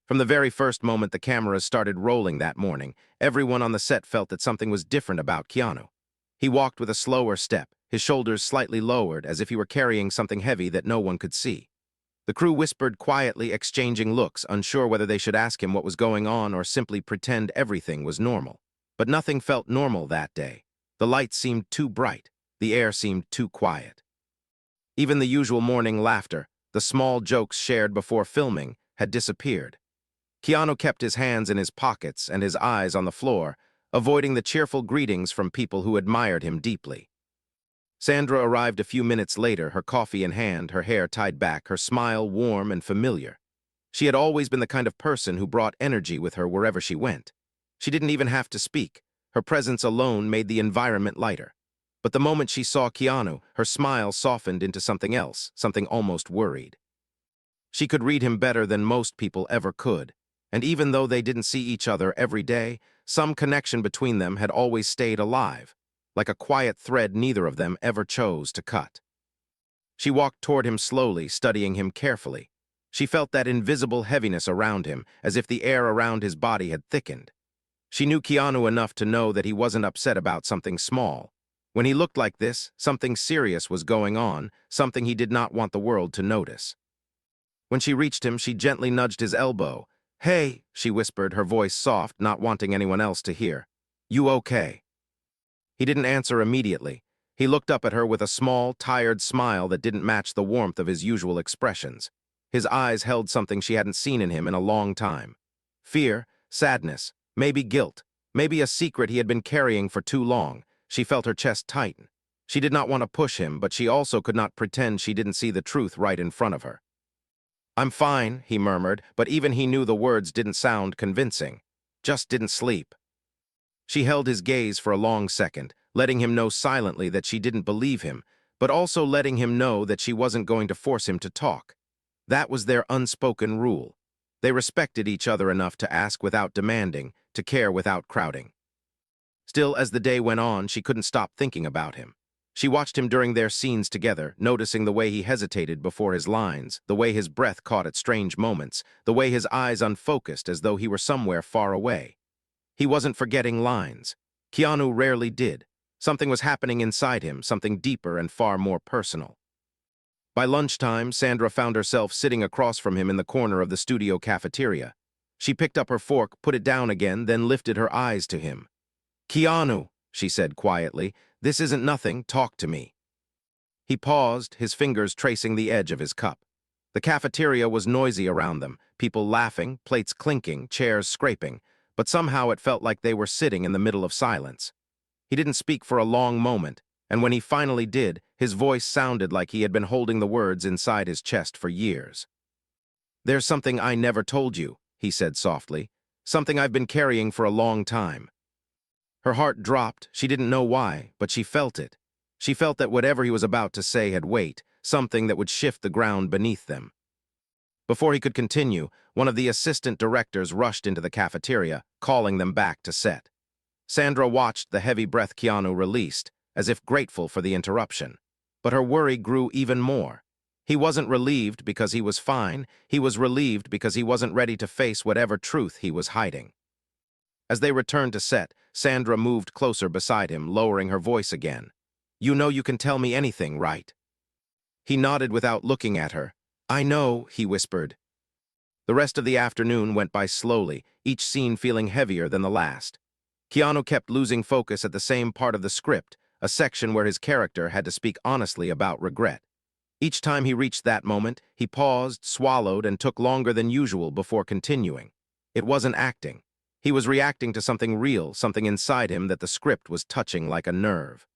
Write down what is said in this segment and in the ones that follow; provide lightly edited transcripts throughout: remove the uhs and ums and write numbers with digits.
From the very first moment the cameras started rolling that morning, everyone on the set felt that something was different about Keanu. He walked with a slower step, his shoulders slightly lowered as if he were carrying something heavy that no one could see. The crew whispered quietly, exchanging looks, unsure whether they should ask him what was going on or simply pretend everything was normal. But nothing felt normal that day. The lights seemed too bright. The air seemed too quiet. Even the usual morning laughter, the small jokes shared before filming, had disappeared. Keanu kept his hands in his pockets and his eyes on the floor, avoiding the cheerful greetings from people who admired him deeply. Sandra arrived a few minutes later, her coffee in hand, her hair tied back, her smile warm and familiar. She had always been the kind of person who brought energy with her wherever she went. She didn't even have to speak. Her presence alone made the environment lighter. But the moment she saw Keanu, her smile softened into something else, something almost worried. She could read him better than most people ever could, and even though they didn't see each other every day, some connection between them had always stayed alive, like a quiet thread neither of them ever chose to cut. She walked toward him slowly, studying him carefully. She felt that invisible heaviness around him, as if the air around his body had thickened. She knew Keanu enough to know that he wasn't upset about something small. When he looked like this, something serious was going on, something he did not want the world to notice. When she reached him, she gently nudged his elbow. "Hey," she whispered, her voice soft, not wanting anyone else to hear. "You okay?" He didn't answer immediately. He looked up at her with a small, tired smile that didn't match the warmth of his usual expressions. His eyes held something she hadn't seen in him in a long time. Fear, sadness, maybe guilt, maybe a secret he had been carrying for too long. She felt her chest tighten. She did not want to push him, but she also could not pretend she didn't see the truth right in front of her. "I'm fine," he murmured, but even he knew the words didn't sound convincing. "Just didn't sleep." She held his gaze for a long second, letting him know silently that she didn't believe him, but also letting him know that she wasn't going to force him to talk. That was their unspoken rule. They respected each other enough to ask without demanding, to care without crowding. Still, as the day went on, she couldn't stop thinking about him. She watched him during their scenes together, noticing the way he hesitated before his lines, the way his breath caught at strange moments, the way his eyes unfocused as though he were somewhere far away. He wasn't forgetting lines. Keanu rarely did. Something was happening inside him, something deeper and far more personal. By lunchtime, Sandra found herself sitting across from him in the corner of the studio cafeteria. She picked up her fork, put it down again, then lifted her eyes to him. "Keanu," she said quietly, "this isn't nothing, talk to me." He paused, his fingers tracing the edge of his cup. The cafeteria was noisy around them, people laughing, plates clinking, chairs scraping, but somehow it felt like they were sitting in the middle of silence. He didn't speak for a long moment, and when he finally did, his voice sounded like he had been holding the words inside his chest for years. "There's something I never told you," he said softly, "something I've been carrying for a long time." Her heart dropped. She didn't know why, but she felt it. She felt that whatever he was about to say had weight, something that would shift the ground beneath them. Before he could continue, one of the assistant directors rushed into the cafeteria, calling them back to set. Sandra watched the heavy breath Keanu released, as if grateful for the interruption. But her worry grew even more. He wasn't relieved because he was fine, he was relieved because he wasn't ready to face whatever truth he was hiding. As they returned to set, Sandra moved closer beside him, lowering her voice again. "You know you can tell me anything, right?" He nodded without looking at her. "I know," he whispered. The rest of the afternoon went by slowly, each scene feeling heavier than the last. Keanu kept losing focus at the same part of the script, a section where his character had to speak honestly about regret. Each time he reached that moment, he paused, swallowed, and took longer than usual before continuing. It wasn't acting. He was reacting to something real, something inside him that the script was touching like a nerve.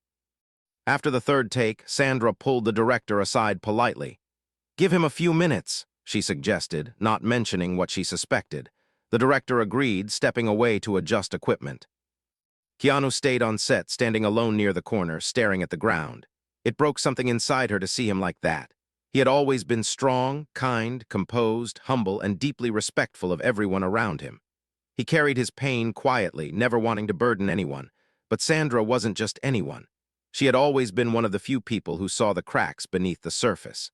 After the third take, Sandra pulled the director aside politely. "Give him a few minutes," she suggested, not mentioning what she suspected. The director agreed, stepping away to adjust equipment. Keanu stayed on set, standing alone near the corner, staring at the ground. It broke something inside her to see him like that. He had always been strong, kind, composed, humble, and deeply respectful of everyone around him. He carried his pain quietly, never wanting to burden anyone. But Sandra wasn't just anyone. She had always been one of the few people who saw the cracks beneath the surface.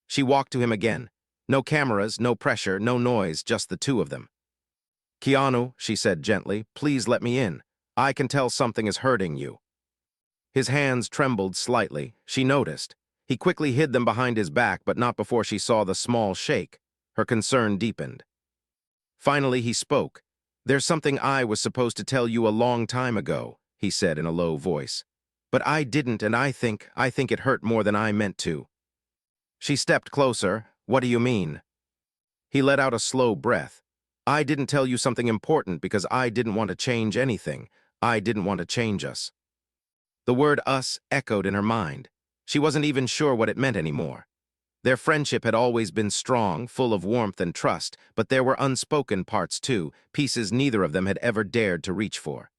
She walked to him again. No cameras, no pressure, no noise, just the two of them. "Keanu," she said gently, "please let me in. I can tell something is hurting you." His hands trembled slightly. She noticed. He quickly hid them behind his back, but not before she saw the small shake. Her concern deepened. Finally, he spoke. "There's something I was supposed to tell you a long time ago," he said in a low voice. "But I didn't, and I think it hurt more than I meant to." She stepped closer. "What do you mean?" He let out a slow breath. "I didn't tell you something important because I didn't want to change anything. I didn't want to change us." The word us echoed in her mind. She wasn't even sure what it meant anymore. Their friendship had always been strong, full of warmth and trust, but there were unspoken parts too, pieces neither of them had ever dared to reach for.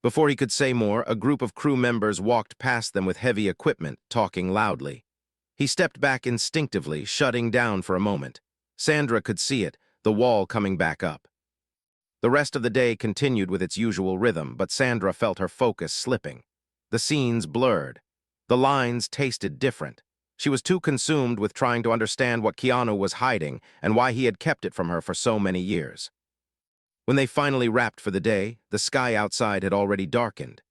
Before he could say more, a group of crew members walked past them with heavy equipment, talking loudly. He stepped back instinctively, shutting down for a moment. Sandra could see it, the wall coming back up. The rest of the day continued with its usual rhythm, but Sandra felt her focus slipping. The scenes blurred. The lines tasted different. She was too consumed with trying to understand what Keanu was hiding and why he had kept it from her for so many years. When they finally wrapped for the day, the sky outside had already darkened.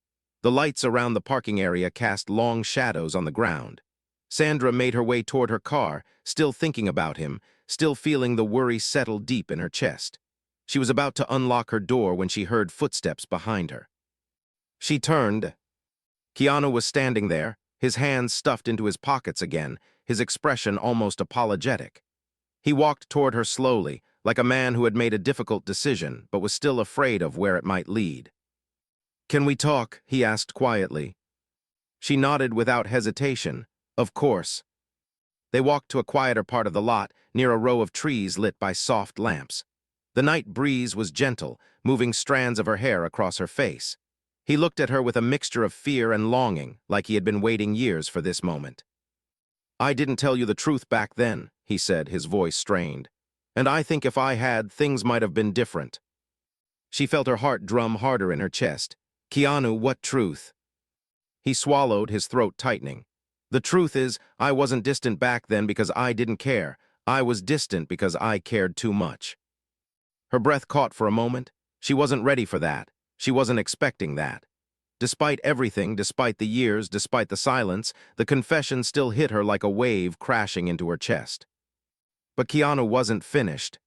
The lights around the parking area cast long shadows on the ground. Sandra made her way toward her car, still thinking about him, still feeling the worry settle deep in her chest. She was about to unlock her door when she heard footsteps behind her. She turned. Keanu was standing there, his hands stuffed into his pockets again, his expression almost apologetic. He walked toward her slowly, like a man who had made a difficult decision but was still afraid of where it might lead. "Can we talk?" he asked quietly. She nodded without hesitation. "Of course." They walked to a quieter part of the lot, near a row of trees lit by soft lamps. The night breeze was gentle, moving strands of her hair across her face. He looked at her with a mixture of fear and longing, like he had been waiting years for this moment. "I didn't tell you the truth back then," he said, his voice strained. "And I think if I had, things might have been different." She felt her heart drum harder in her chest. "Keanu, what truth?" He swallowed, his throat tightening. "The truth is, I wasn't distant back then because I didn't care. I was distant because I cared too much." Her breath caught for a moment. She wasn't ready for that. She wasn't expecting that. Despite everything, despite the years, despite the silence, the confession still hit her like a wave crashing into her chest. But Keanu wasn't finished.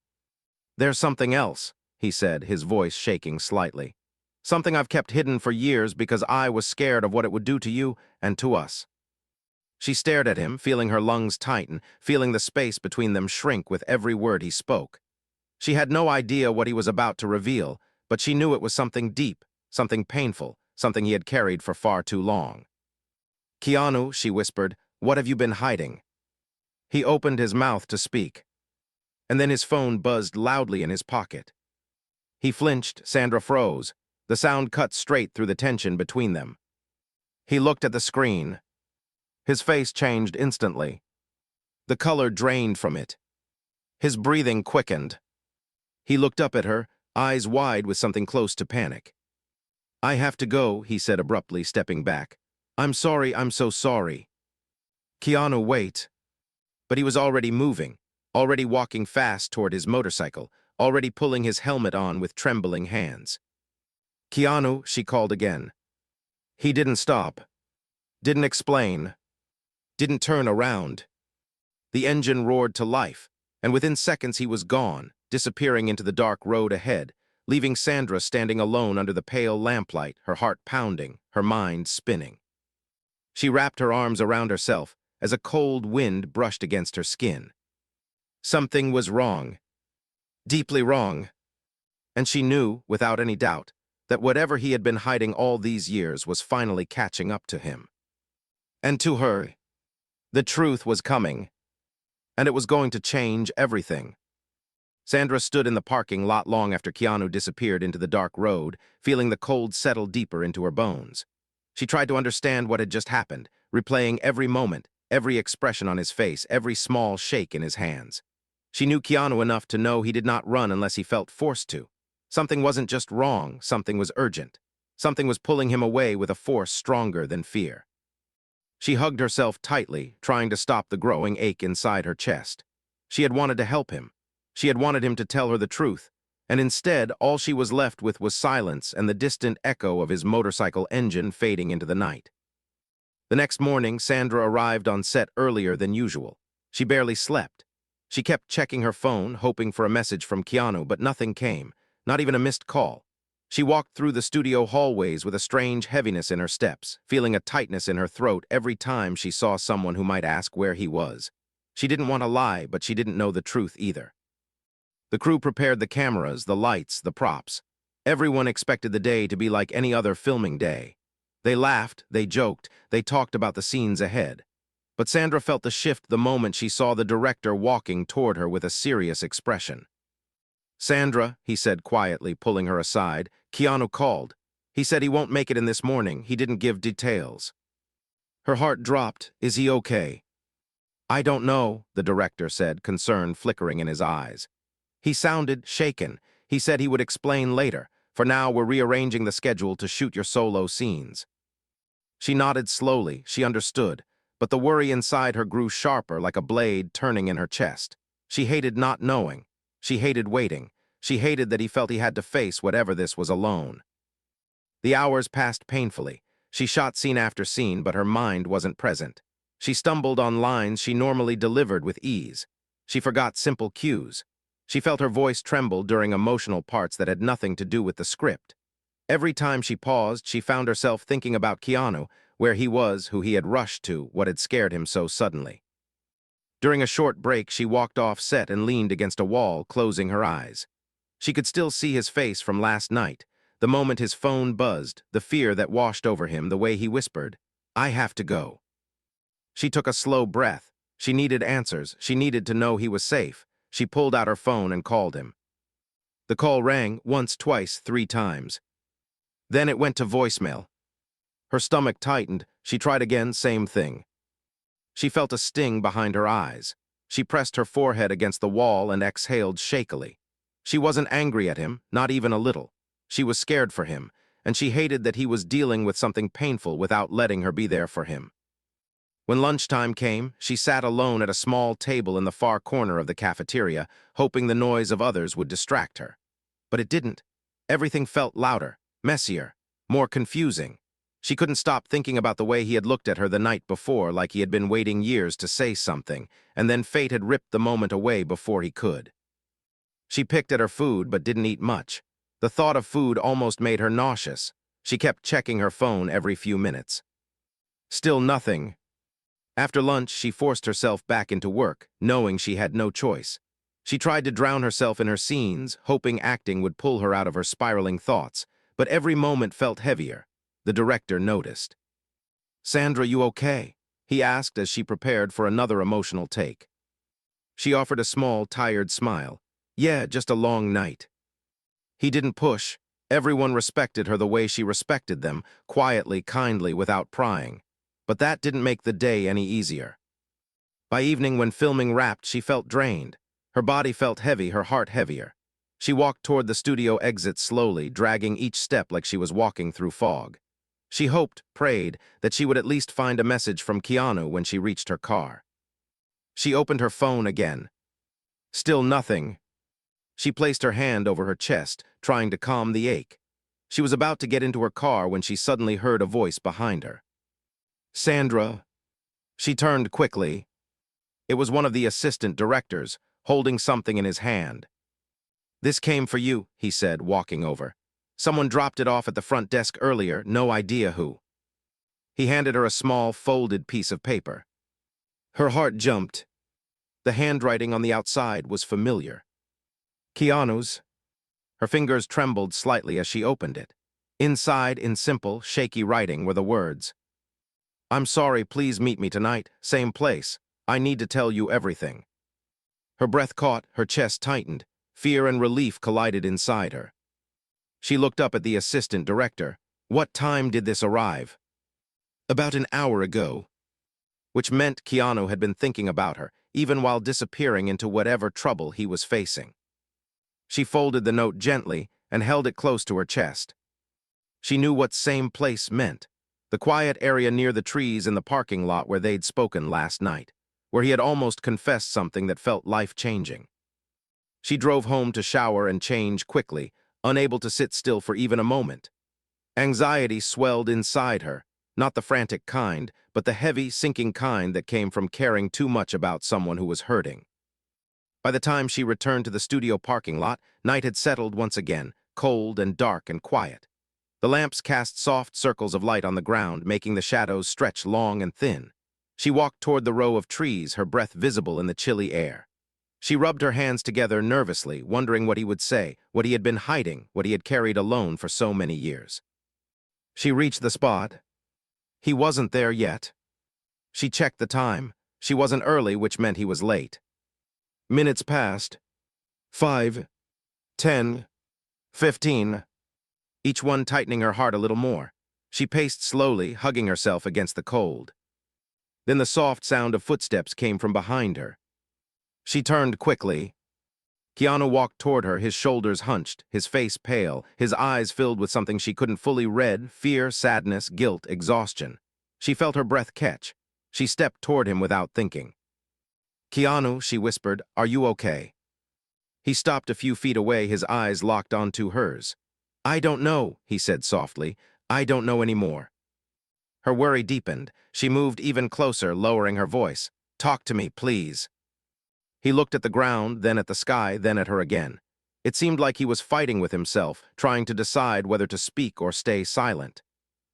"There's something else," he said, his voice shaking slightly. "Something I've kept hidden for years because I was scared of what it would do to you and to us." She stared at him, feeling her lungs tighten, feeling the space between them shrink with every word he spoke. She had no idea what he was about to reveal, but she knew it was something deep, something painful, something he had carried for far too long. "Keanu," she whispered, "what have you been hiding?" He opened his mouth to speak, and then his phone buzzed loudly in his pocket. He flinched, Sandra froze. The sound cut straight through the tension between them. He looked at the screen. His face changed instantly. The color drained from it. His breathing quickened. He looked up at her, eyes wide with something close to panic. "I have to go," he said abruptly, stepping back. "I'm sorry, I'm so sorry." "Keanu, wait." But he was already moving, already walking fast toward his motorcycle, already pulling his helmet on with trembling hands. "Keanu," she called again. He didn't stop, didn't explain, didn't turn around. The engine roared to life, and within seconds he was gone, disappearing into the dark road ahead, leaving Sandra standing alone under the pale lamplight, her heart pounding, her mind spinning. She wrapped her arms around herself as a cold wind brushed against her skin. Something was wrong, deeply wrong, and she knew, without any doubt, that whatever he had been hiding all these years was finally catching up to him. And to her, the truth was coming, and it was going to change everything. Sandra stood in the parking lot long after Keanu disappeared into the dark road, feeling the cold settle deeper into her bones. She tried to understand what had just happened, replaying every moment, every expression on his face, every small shake in his hands. She knew Keanu enough to know he did not run unless he felt forced to. Something wasn't just wrong, something was urgent. Something was pulling him away with a force stronger than fear. She hugged herself tightly, trying to stop the growing ache inside her chest. She had wanted to help him. She had wanted him to tell her the truth. And instead, all she was left with was silence and the distant echo of his motorcycle engine fading into the night. The next morning, Sandra arrived on set earlier than usual. She barely slept. She kept checking her phone, hoping for a message from Keanu, but nothing came, not even a missed call. She walked through the studio hallways with a strange heaviness in her steps, feeling a tightness in her throat every time she saw someone who might ask where he was. She didn't want to lie, but she didn't know the truth either. The crew prepared the cameras, the lights, the props. Everyone expected the day to be like any other filming day. They laughed, they joked, they talked about the scenes ahead. But Sandra felt the shift the moment she saw the director walking toward her with a serious expression. "Sandra," he said quietly, pulling her aside, "Keanu called. He said he won't make it in this morning. He didn't give details." Her heart dropped. "Is he okay?" "I don't know," the director said, concern flickering in his eyes. He sounded shaken. He said he would explain later. "For now, we're rearranging the schedule to shoot your solo scenes." She nodded slowly. She understood. But the worry inside her grew sharper, like a blade turning in her chest. She hated not knowing. She hated waiting. She hated that he felt he had to face whatever this was alone. The hours passed painfully. She shot scene after scene, but her mind wasn't present. She stumbled on lines she normally delivered with ease. She forgot simple cues. She felt her voice tremble during emotional parts that had nothing to do with the script. Every time she paused, she found herself thinking about Keanu, where he was, who he had rushed to, what had scared him so suddenly. During a short break, she walked off set and leaned against a wall, closing her eyes. She could still see his face from last night, the moment his phone buzzed, the fear that washed over him, the way he whispered, "I have to go." She took a slow breath. She needed answers. She needed to know he was safe. She pulled out her phone and called him. The call rang once, twice, 3 times. Then it went to voicemail. Her stomach tightened. She tried again, same thing. She felt a sting behind her eyes. She pressed her forehead against the wall and exhaled shakily. She wasn't angry at him, not even a little. She was scared for him, and she hated that he was dealing with something painful without letting her be there for him. When lunchtime came, she sat alone at a small table in the far corner of the cafeteria, hoping the noise of others would distract her. But it didn't. Everything felt louder, messier, more confusing. She couldn't stop thinking about the way he had looked at her the night before, like he had been waiting years to say something, and then fate had ripped the moment away before he could. She picked at her food but didn't eat much. The thought of food almost made her nauseous. She kept checking her phone every few minutes. Still nothing. After lunch, she forced herself back into work, knowing she had no choice. She tried to drown herself in her scenes, hoping acting would pull her out of her spiraling thoughts, but every moment felt heavier. The director noticed. "Sandra, you okay?" he asked as she prepared for another emotional take. She offered a small, tired smile. "Yeah, just a long night." He didn't push. Everyone respected her the way she respected them, quietly, kindly, without prying. But that didn't make the day any easier. By evening, when filming wrapped, she felt drained. Her body felt heavy, her heart heavier. She walked toward the studio exit slowly, dragging each step like she was walking through fog. She hoped, prayed, that she would at least find a message from Keanu when she reached her car. She opened her phone again. Still nothing. She placed her hand over her chest, trying to calm the ache. She was about to get into her car when she suddenly heard a voice behind her. "Sandra." She turned quickly. It was one of the assistant directors, holding something in his hand. "This came for you," he said, walking over. "Someone dropped it off at the front desk earlier, no idea who." He handed her a small, folded piece of paper. Her heart jumped. The handwriting on the outside was familiar. "Keanu's." Her fingers trembled slightly as she opened it. Inside, in simple, shaky writing, were the words, "I'm sorry, please meet me tonight, same place. I need to tell you everything." Her breath caught, her chest tightened. Fear and relief collided inside her. She looked up at the assistant director. "What time did this arrive?" "About an hour ago." Which meant Keanu had been thinking about her, even while disappearing into whatever trouble he was facing. She folded the note gently and held it close to her chest. She knew what same place meant. The quiet area near the trees in the parking lot where they'd spoken last night. where he had almost confessed something that felt life-changing. She drove home to shower and change quickly, unable to sit still for even a moment. Anxiety swelled inside her, not the frantic kind, but the heavy, sinking kind that came from caring too much about someone who was hurting. By the time she returned to the studio parking lot, night had settled once again, cold and dark and quiet. The lamps cast soft circles of light on the ground, making the shadows stretch long and thin. She walked toward the row of trees, her breath visible in the chilly air. She rubbed her hands together nervously, wondering what he would say, what he had been hiding, what he had carried alone for so many years. She reached the spot. He wasn't there yet. She checked the time. She wasn't early, which meant he was late. Minutes passed. 5, 10, 15. Each one tightening her heart a little more. She paced slowly, hugging herself against the cold. Then the soft sound of footsteps came from behind her. She turned quickly. Keanu walked toward her, his shoulders hunched, his face pale, his eyes filled with something she couldn't fully read: fear, sadness, guilt, exhaustion. She felt her breath catch. She stepped toward him without thinking. "Keanu," she whispered, "are you okay?" He stopped a few feet away, his eyes locked onto hers. "I don't know," he said softly. "I don't know anymore." Her worry deepened. She moved even closer, lowering her voice. "Talk to me, please." He looked at the ground, then at the sky, then at her again. It seemed like he was fighting with himself, trying to decide whether to speak or stay silent.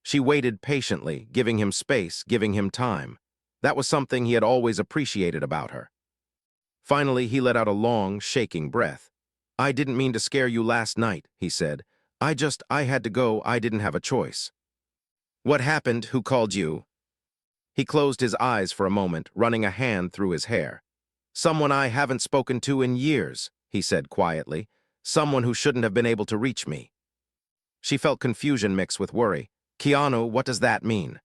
She waited patiently, giving him space, giving him time. That was something he had always appreciated about her. Finally, he let out a long, shaking breath. "I didn't mean to scare you last night," he said. I had to go. I didn't have a choice." "What happened? Who called you?" He closed his eyes for a moment, running a hand through his hair. "Someone I haven't spoken to in years," he said quietly. "Someone who shouldn't have been able to reach me." She felt confusion mixed with worry. "Keanu, what does that mean?"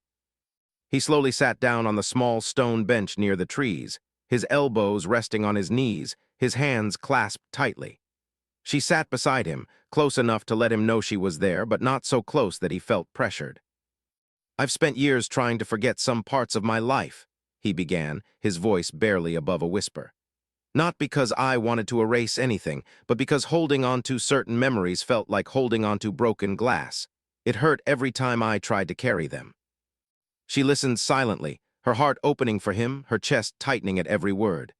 He slowly sat down on the small stone bench near the trees, his elbows resting on his knees, his hands clasped tightly. She sat beside him, close enough to let him know she was there, but not so close that he felt pressured. "I've spent years trying to forget some parts of my life," he began, his voice barely above a whisper. "Not because I wanted to erase anything, but because holding on to certain memories felt like holding on to broken glass. It hurt every time I tried to carry them." She listened silently, her heart opening for him, her chest tightening at every word.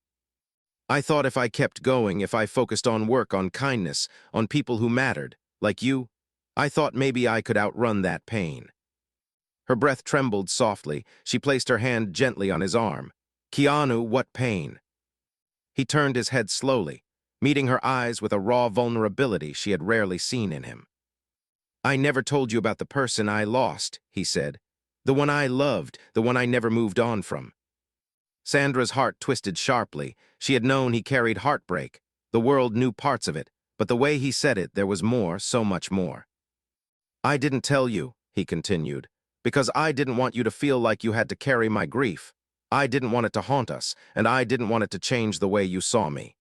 "I thought if I kept going, if I focused on work, on kindness, on people who mattered, like you, I thought maybe I could outrun that pain." Her breath trembled softly. She placed her hand gently on his arm. "Keanu, what pain?" He turned his head slowly, meeting her eyes with a raw vulnerability she had rarely seen in him. "I never told you about the person I lost," he said. "The one I loved, the one I never moved on from." Sandra's heart twisted sharply. She had known he carried heartbreak. The world knew parts of it, but the way he said it, there was more, so much more. "I didn't tell you," he continued, "because I didn't want you to feel like you had to carry my grief. I didn't want it to haunt us, and I didn't want it to change the way you saw me."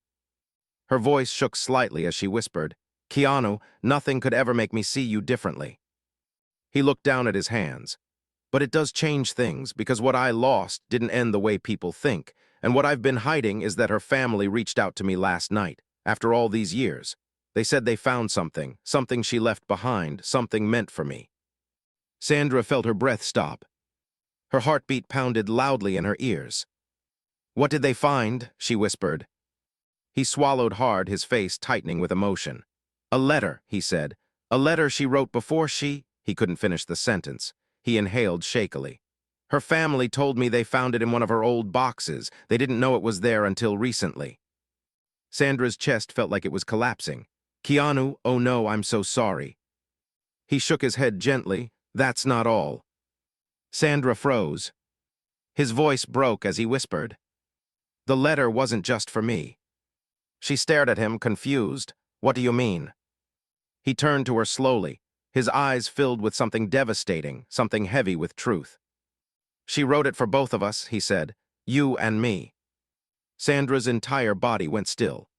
Her voice shook slightly as she whispered, "Keanu, nothing could ever make me see you differently." He looked down at his hands. "But it does change things, because what I lost didn't end the way people think, and what I've been hiding is that her family reached out to me last night, after all these years. They said they found something, something she left behind, something meant for me." Sandra felt her breath stop. Her heartbeat pounded loudly in her ears. "What did they find?" she whispered. He swallowed hard, his face tightening with emotion. "A letter," he said. "A letter she wrote before she—" He couldn't finish the sentence. He inhaled shakily. "Her family told me they found it in one of her old boxes. They didn't know it was there until recently." Sandra's chest felt like it was collapsing. "Keanu, oh no, I'm so sorry." He shook his head gently. "That's not all." Sandra froze. His voice broke as he whispered, "The letter wasn't just for me." She stared at him, confused. "What do you mean?" He turned to her slowly, his eyes filled with something devastating, something heavy with truth. "She wrote it for both of us," he said. "You and me." Sandra's entire body went still.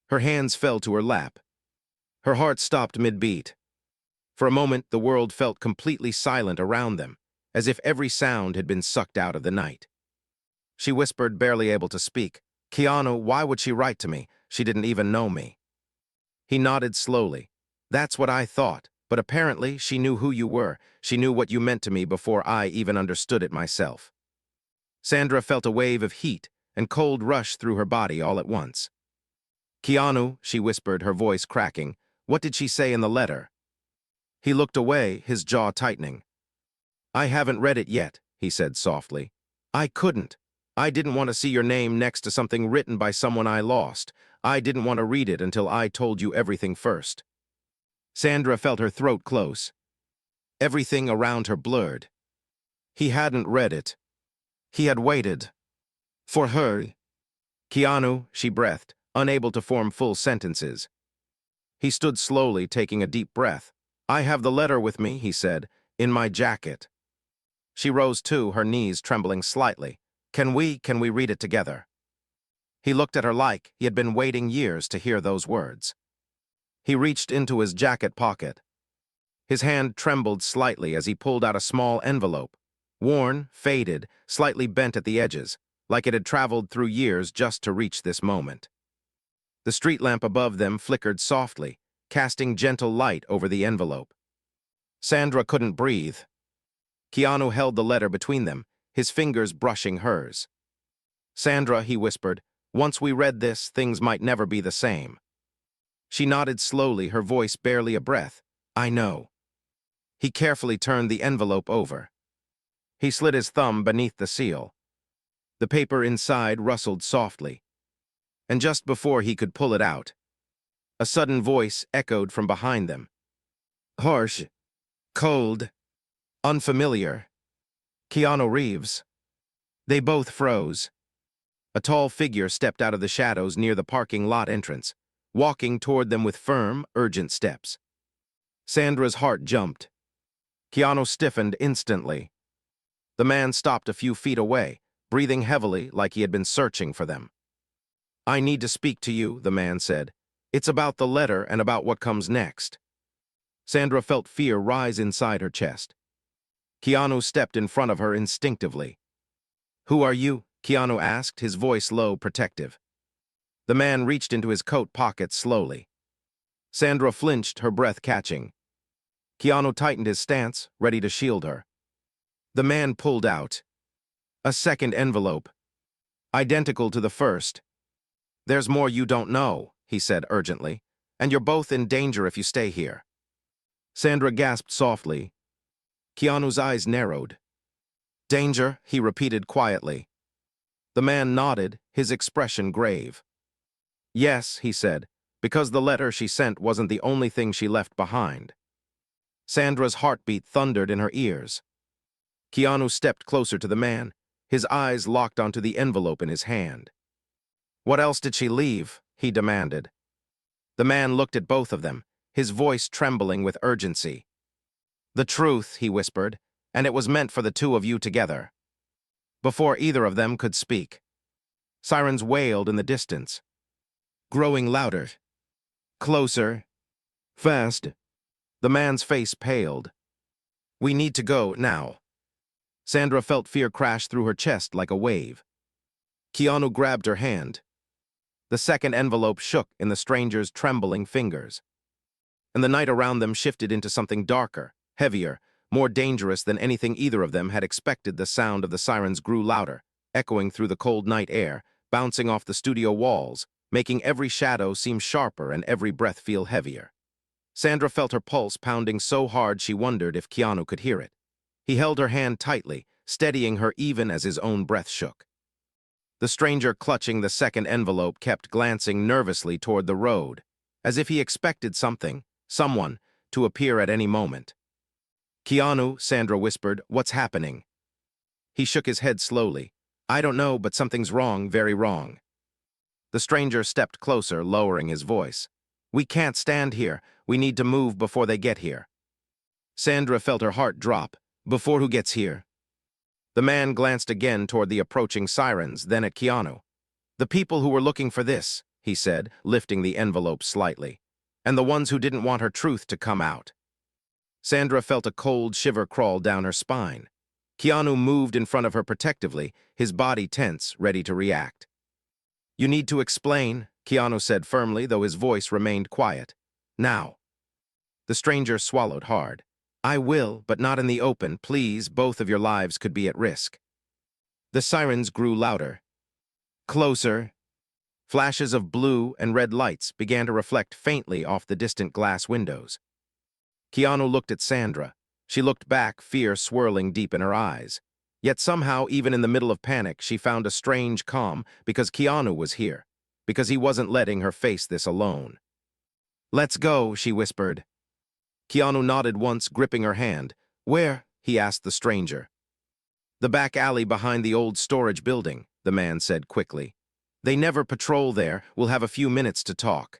Her hands fell to her lap. Her heart stopped mid-beat. For a moment, the world felt completely silent around them, as if every sound had been sucked out of the night. she whispered, barely able to speak. Keanu, why would she write to me? She didn't even know me. He nodded slowly. That's what I thought, but apparently she knew who you were. She knew what you meant to me before I even understood it myself. Sandra felt a wave of heat and cold rush through her body all at once. Keanu, she whispered, her voice cracking, what did she say in the letter? He looked away, his jaw tightening. I haven't read it yet, he said softly. I couldn't. I didn't want to see your name next to something written by someone I lost. I didn't want to read it until I told you everything first. Sandra felt her throat close. Everything around her blurred. He hadn't read it. He had waited. For her. Keanu, she breathed, unable to form full sentences. He stood slowly, taking a deep breath. I have the letter with me, he said, in my jacket. She rose too, her knees trembling slightly. Can we read it together? He looked at her like he had been waiting years to hear those words. He reached into his jacket pocket. His hand trembled slightly as he pulled out a small envelope, worn, faded, slightly bent at the edges, like it had traveled through years just to reach this moment. The street lamp above them flickered softly, casting gentle light over the envelope. Sandra couldn't breathe. Keanu held the letter between them, his fingers brushing hers. Sandra, he whispered, once we read this, things might never be the same. She nodded slowly, her voice barely a breath. I know. He carefully turned the envelope over. He slid his thumb beneath the seal. The paper inside rustled softly. And just before he could pull it out, a sudden voice echoed from behind them. Harsh, cold, unfamiliar. Keanu Reeves. They both froze. A tall figure stepped out of the shadows near the parking lot entrance, walking toward them with firm, urgent steps. Sandra's heart jumped. Keanu stiffened instantly. The man stopped a few feet away, breathing heavily like he had been searching for them. I need to speak to you, the man said. It's about the letter and about what comes next. Sandra felt fear rise inside her chest. Keanu stepped in front of her instinctively. Who are you? Keanu asked, his voice low, protective. The man reached into his coat pocket slowly. Sandra flinched, her breath catching. Keanu tightened his stance, ready to shield her. The man pulled out a second envelope, identical to the first. There's more you don't know, he said urgently, and you're both in danger if you stay here. Sandra gasped softly. Keanu's eyes narrowed. Danger, he repeated quietly. The man nodded, his expression grave. Yes, he said, because the letter she sent wasn't the only thing she left behind. Sandra's heartbeat thundered in her ears. Keanu stepped closer to the man, his eyes locked onto the envelope in his hand. What else did she leave? He demanded. The man looked at both of them, his voice trembling with urgency. The truth, he whispered, and it was meant for the two of you together. Before either of them could speak, sirens wailed in the distance, growing louder, closer, fast. The man's face paled. We need to go now. Sandra felt fear crash through her chest like a wave. Keanu grabbed her hand. The second envelope shook in the stranger's trembling fingers. And the night around them shifted into something darker, heavier, more dangerous than anything either of them had expected. The sound of the sirens grew louder, echoing through the cold night air, bouncing off the studio walls, making every shadow seem sharper and every breath feel heavier. Sandra felt her pulse pounding so hard she wondered if Keanu could hear it. He held her hand tightly, steadying her even as his own breath shook. The stranger clutching the second envelope kept glancing nervously toward the road, as if he expected something, someone, to appear at any moment. Keanu, Sandra whispered, what's happening? He shook his head slowly. I don't know, but something's wrong, very wrong. The stranger stepped closer, lowering his voice. We can't stand here. We need to move before they get here. Sandra felt her heart drop. Before who gets here? The man glanced again toward the approaching sirens, then at Keanu. The people who were looking for this, he said, lifting the envelope slightly, and the ones who didn't want her truth to come out. Sandra felt a cold shiver crawl down her spine. Keanu moved in front of her protectively, his body tense, ready to react. "You need to explain," Keanu said firmly, though his voice remained quiet. "Now." The stranger swallowed hard. "I will, but not in the open. Please, both of your lives could be at risk." The sirens grew louder. Closer. Flashes of blue and red lights began to reflect faintly off the distant glass windows. Keanu looked at Sandra. She looked back, fear swirling deep in her eyes. Yet somehow, even in the middle of panic, she found a strange calm because Keanu was here, because he wasn't letting her face this alone. "Let's go," she whispered. Keanu nodded once, gripping her hand. "Where?" he asked the stranger. "The back alley behind the old storage building," the man said quickly. "They never patrol there. We'll have a few minutes to talk."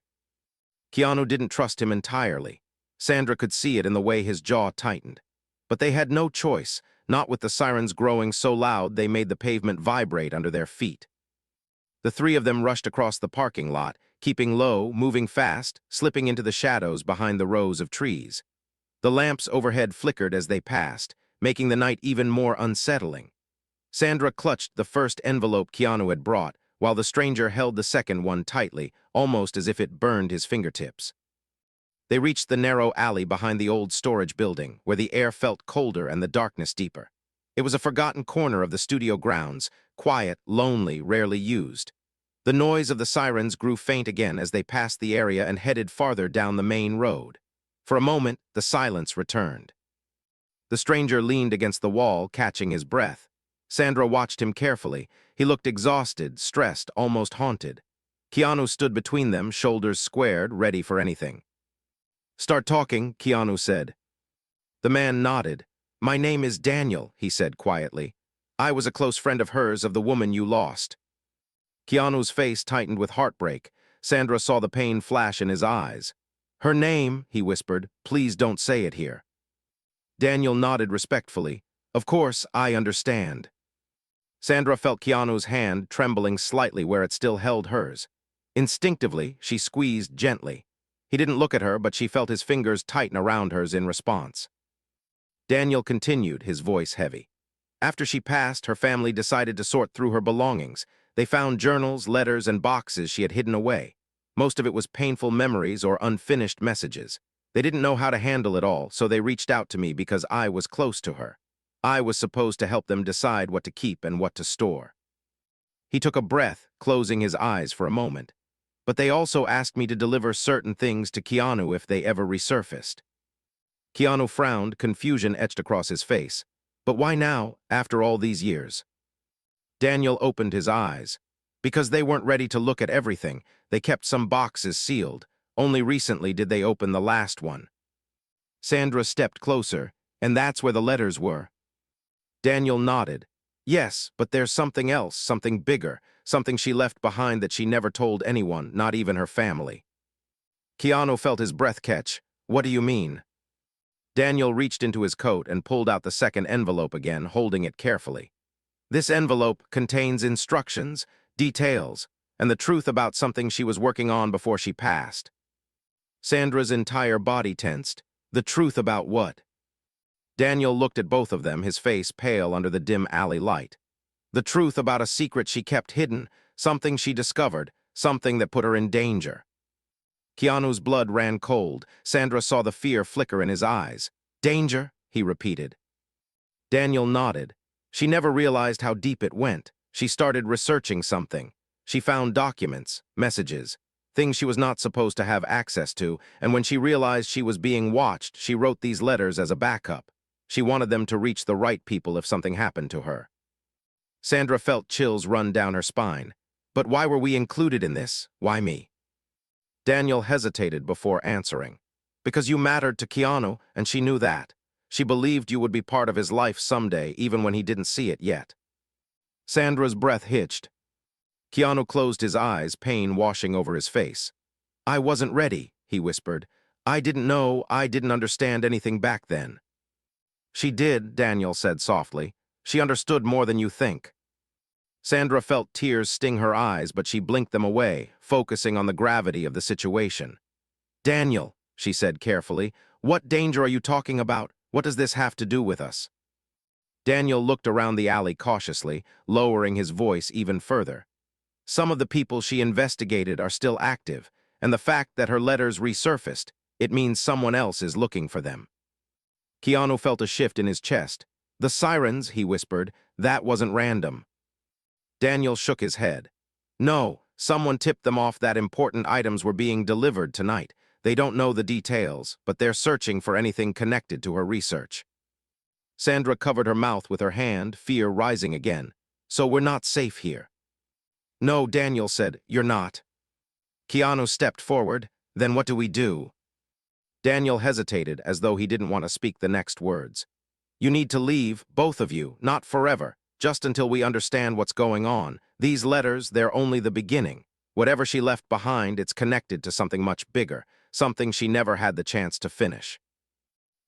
Keanu didn't trust him entirely. Sandra could see it in the way his jaw tightened. But they had no choice, not with the sirens growing so loud they made the pavement vibrate under their feet. The three of them rushed across the parking lot, keeping low, moving fast, slipping into the shadows behind the rows of trees. The lamps overhead flickered as they passed, making the night even more unsettling. Sandra clutched the first envelope Keanu had brought, while the stranger held the second one tightly, almost as if it burned his fingertips. They reached the narrow alley behind the old storage building, where the air felt colder and the darkness deeper. It was a forgotten corner of the studio grounds, quiet, lonely, rarely used. The noise of the sirens grew faint again as they passed the area and headed farther down the main road. For a moment, the silence returned. The stranger leaned against the wall, catching his breath. Sandra watched him carefully. He looked exhausted, stressed, almost haunted. Keanu stood between them, shoulders squared, ready for anything. "Start talking," Keanu said. The man nodded. "My name is Daniel," he said quietly. "I was a close friend of hers, of the woman you lost." Keanu's face tightened with heartbreak. Sandra saw the pain flash in his eyes. "Her name," he whispered. "Please don't say it here." Daniel nodded respectfully. "Of course, I understand." Sandra felt Keanu's hand trembling slightly where it still held hers. Instinctively, she squeezed gently. He didn't look at her, but she felt his fingers tighten around hers in response. Daniel continued, his voice heavy. After she passed, her family decided to sort through her belongings. They found journals, letters, and boxes she had hidden away. Most of it was painful memories or unfinished messages. They didn't know how to handle it all, so they reached out to me because I was close to her. I was supposed to help them decide what to keep and what to store. He took a breath, closing his eyes for a moment. But they also asked me to deliver certain things to Keanu if they ever resurfaced. Keanu frowned, confusion etched across his face. But why now, after all these years? Daniel opened his eyes. Because they weren't ready to look at everything, they kept some boxes sealed. Only recently did they open the last one. Sandra stepped closer, and that's where the letters were. Daniel nodded. "Yes, but there's something else, something bigger. Something she left behind that she never told anyone, not even her family." Keanu felt his breath catch. "What do you mean?" Daniel reached into his coat and pulled out the second envelope again, holding it carefully. "This envelope contains instructions, details, and the truth about something she was working on before she passed." Sandra's entire body tensed. The truth about what? Daniel looked at both of them, his face pale under the dim alley light. The truth about a secret she kept hidden, something she discovered, something that put her in danger. Keanu's blood ran cold. Sandra saw the fear flicker in his eyes. "Danger?" he repeated. Daniel nodded. She never realized how deep it went. She started researching something. She found documents, messages, things she was not supposed to have access to, and when she realized she was being watched, she wrote these letters as a backup. She wanted them to reach the right people if something happened to her. Sandra felt chills run down her spine. "But why were we included in this? Why me?" Daniel hesitated before answering. "Because you mattered to Keanu, and she knew that. She believed you would be part of his life someday, even when he didn't see it yet." Sandra's breath hitched. Keanu closed his eyes, pain washing over his face. "I wasn't ready," he whispered. "I didn't know, I didn't understand anything back then." "She did," Daniel said softly. "She understood more than you think." Sandra felt tears sting her eyes, but she blinked them away, focusing on the gravity of the situation. "Daniel," she said carefully, "what danger are you talking about? What does this have to do with us?" Daniel looked around the alley cautiously, lowering his voice even further. Some of the people she investigated are still active, and the fact that her letters resurfaced, it means someone else is looking for them. Keanu felt a shift in his chest. The sirens, he whispered, that wasn't random. Daniel shook his head. No, someone tipped them off that important items were being delivered tonight. They don't know the details, but they're searching for anything connected to her research. Sandra covered her mouth with her hand, fear rising again. So we're not safe here. No, Daniel said, you're not. Keanu stepped forward. Then what do we do? Daniel hesitated as though he didn't want to speak the next words. You need to leave, both of you, not forever, just until we understand what's going on. These letters, they're only the beginning. Whatever she left behind, it's connected to something much bigger, something she never had the chance to finish.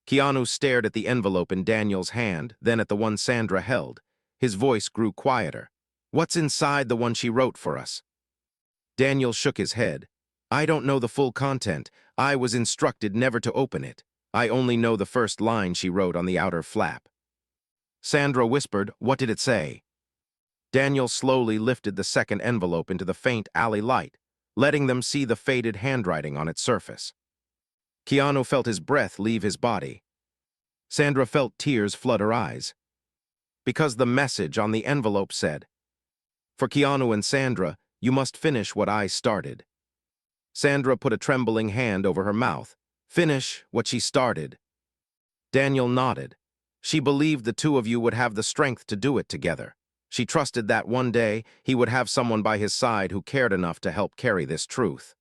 Keanu stared at the envelope in Daniel's hand, then at the one Sandra held. His voice grew quieter. What's inside the one she wrote for us? Daniel shook his head. I don't know the full content. I was instructed never to open it. I only know the first line she wrote on the outer flap. Sandra whispered, what did it say? Daniel slowly lifted the second envelope into the faint alley light, letting them see the faded handwriting on its surface. Keanu felt his breath leave his body. Sandra felt tears flood her eyes. Because the message on the envelope said, for Keanu and Sandra, you must finish what I started. Sandra put a trembling hand over her mouth. Finish what she started. Daniel nodded. She believed the two of you would have the strength to do it together. She trusted that one day he would have someone by his side who cared enough to help carry this truth.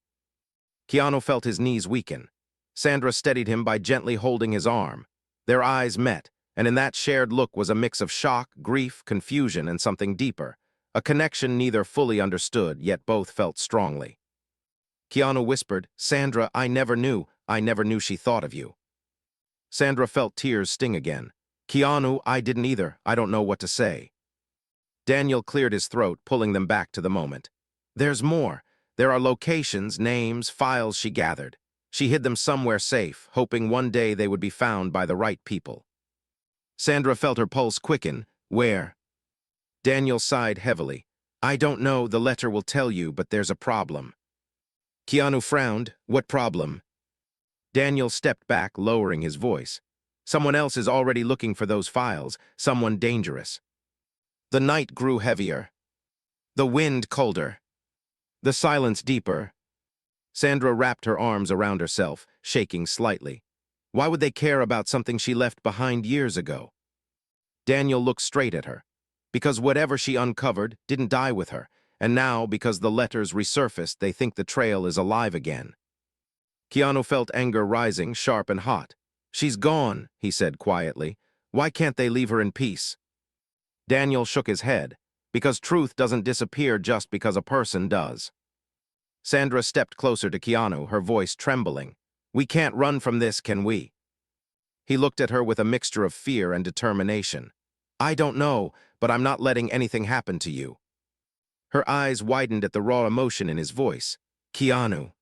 Keanu felt his knees weaken. Sandra steadied him by gently holding his arm. Their eyes met, and in that shared look was a mix of shock, grief, confusion, and something deeper, a connection neither fully understood, yet both felt strongly. Keanu whispered, Sandra, I never knew she thought of you. Sandra felt tears sting again. Keanu, I didn't either. I don't know what to say. Daniel cleared his throat, pulling them back to the moment. There's more. There are locations, names, files she gathered. She hid them somewhere safe, hoping one day they would be found by the right people. Sandra felt her pulse quicken. Where? Daniel sighed heavily. I don't know, the letter will tell you, but there's a problem. Keanu frowned. What problem? Daniel stepped back, lowering his voice. Someone else is already looking for those files, someone dangerous. The night grew heavier. The wind colder. The silence deeper. Sandra wrapped her arms around herself, shaking slightly. Why would they care about something she left behind years ago? Daniel looked straight at her. Because whatever she uncovered didn't die with her, and now, because the letters resurfaced, they think the trail is alive again. Keanu felt anger rising, sharp and hot. She's gone, he said quietly. Why can't they leave her in peace? Daniel shook his head. Because truth doesn't disappear just because a person does. Sandra stepped closer to Keanu, her voice trembling. We can't run from this, can we? He looked at her with a mixture of fear and determination. I don't know, but I'm not letting anything happen to you. Her eyes widened at the raw emotion in his voice. Keanu.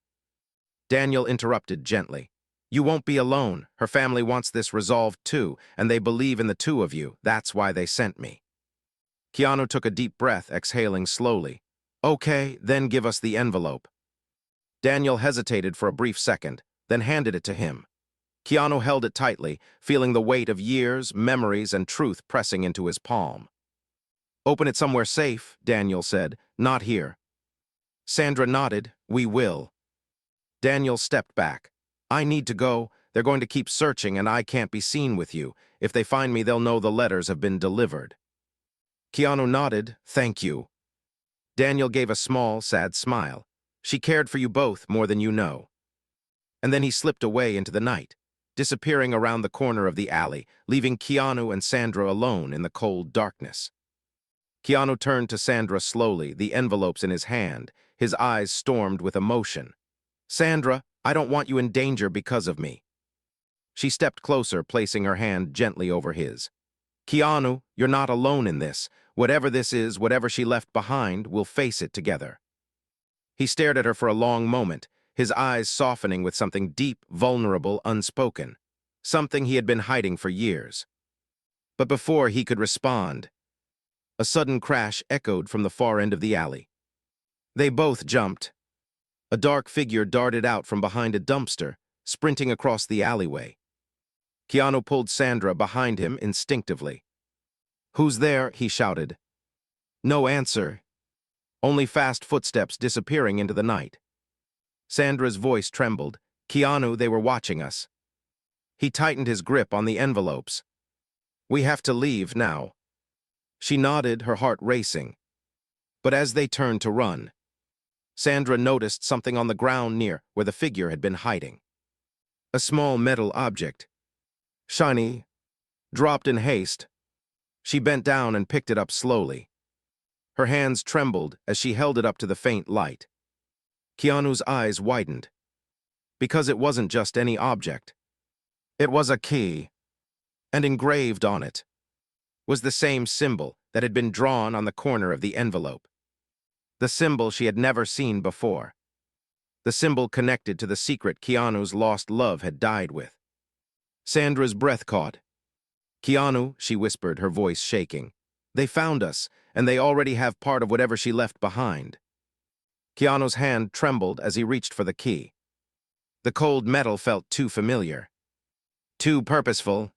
Daniel interrupted gently. You won't be alone. Her family wants this resolved too, and they believe in the two of you. That's why they sent me. Keanu took a deep breath, exhaling slowly. Okay, then give us the envelope. Daniel hesitated for a brief second, then handed it to him. Keanu held it tightly, feeling the weight of years, memories, and truth pressing into his palm. Open it somewhere safe, Daniel said. Not here. Sandra nodded. We will. Daniel stepped back. I need to go. They're going to keep searching, and I can't be seen with you. If they find me, they'll know the letters have been delivered. Keanu nodded. Thank you. Daniel gave a small, sad smile. She cared for you both more than you know. And then he slipped away into the night, disappearing around the corner of the alley, leaving Keanu and Sandra alone in the cold darkness. Keanu turned to Sandra slowly, the envelopes in his hand, his eyes stormed with emotion. Sandra, I don't want you in danger because of me. She stepped closer, placing her hand gently over his. Keanu, you're not alone in this. Whatever this is, whatever she left behind, we'll face it together. He stared at her for a long moment, his eyes softening with something deep, vulnerable, unspoken. Something he had been hiding for years. But before he could respond, a sudden crash echoed from the far end of the alley. They both jumped. A dark figure darted out from behind a dumpster, sprinting across the alleyway. Keanu pulled Sandra behind him instinctively. "Who's there?" he shouted. No answer. Only fast footsteps disappearing into the night. Sandra's voice trembled. "Keanu, they were watching us." He tightened his grip on the envelopes. "We have to leave now." She nodded, her heart racing. But as they turned to run, Sandra noticed something on the ground near where the figure had been hiding. A small metal object. Shiny. Dropped in haste. She bent down and picked it up slowly. Her hands trembled as she held it up to the faint light. Keanu's eyes widened. Because it wasn't just any object. It was a key. And engraved on it was the same symbol that had been drawn on the corner of the envelope. The symbol she had never seen before. The symbol connected to the secret Keanu's lost love had died with. Sandra's breath caught. "Keanu," she whispered, her voice shaking. "They found us, and they already have part of whatever she left behind." Keanu's hand trembled as he reached for the key. The cold metal felt too familiar. Too purposeful.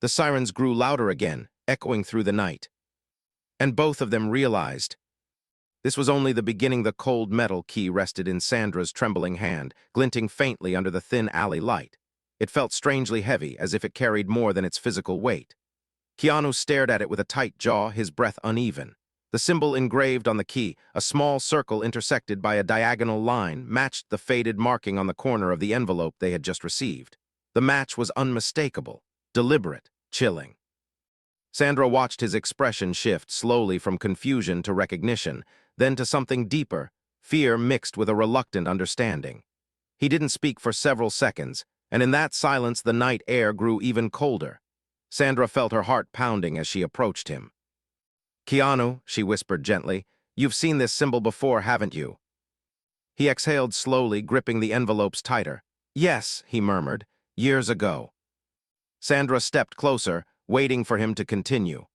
The sirens grew louder again, echoing through the night. And both of them realized this was only the beginning. The cold metal key rested in Sandra's trembling hand, glinting faintly under the thin alley light. It felt strangely heavy, as if it carried more than its physical weight. Keanu stared at it with a tight jaw, his breath uneven. The symbol engraved on the key, a small circle intersected by a diagonal line, matched the faded marking on the corner of the envelope they had just received. The match was unmistakable, deliberate, chilling. Sandra watched his expression shift slowly from confusion to recognition, then to something deeper, fear mixed with a reluctant understanding. He didn't speak for several seconds, and in that silence the night air grew even colder. Sandra felt her heart pounding as she approached him. "Keanu," she whispered gently, "you've seen this symbol before, haven't you?" He exhaled slowly, gripping the envelopes tighter. "Yes," he murmured, "years ago." Sandra stepped closer, waiting for him to continue.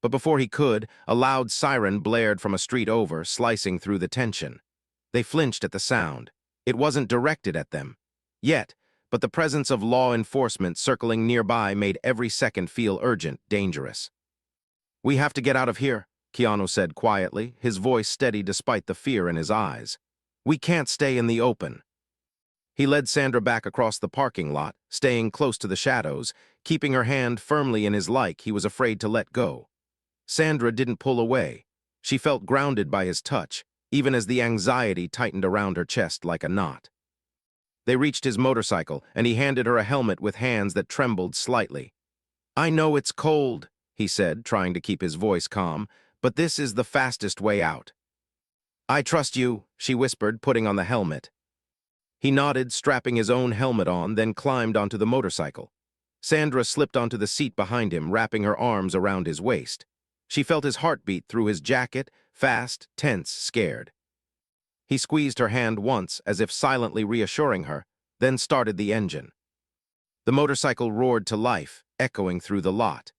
But before he could, a loud siren blared from a street over, slicing through the tension. They flinched at the sound. It wasn't directed at them yet, but the presence of law enforcement circling nearby made every second feel urgent, dangerous. "We have to get out of here," Keanu said quietly, his voice steady despite the fear in his eyes. "We can't stay in the open." He led Sandra back across the parking lot, staying close to the shadows, keeping her hand firmly in his like he was afraid to let go. Sandra didn't pull away. She felt grounded by his touch, even as the anxiety tightened around her chest like a knot. They reached his motorcycle, and he handed her a helmet with hands that trembled slightly. "I know it's cold," he said, trying to keep his voice calm, "but this is the fastest way out." "I trust you," she whispered, putting on the helmet. He nodded, strapping his own helmet on, then climbed onto the motorcycle. Sandra slipped onto the seat behind him, wrapping her arms around his waist. She felt his heartbeat through his jacket, fast, tense, scared. He squeezed her hand once, as if silently reassuring her, then started the engine. The motorcycle roared to life, echoing through the lot.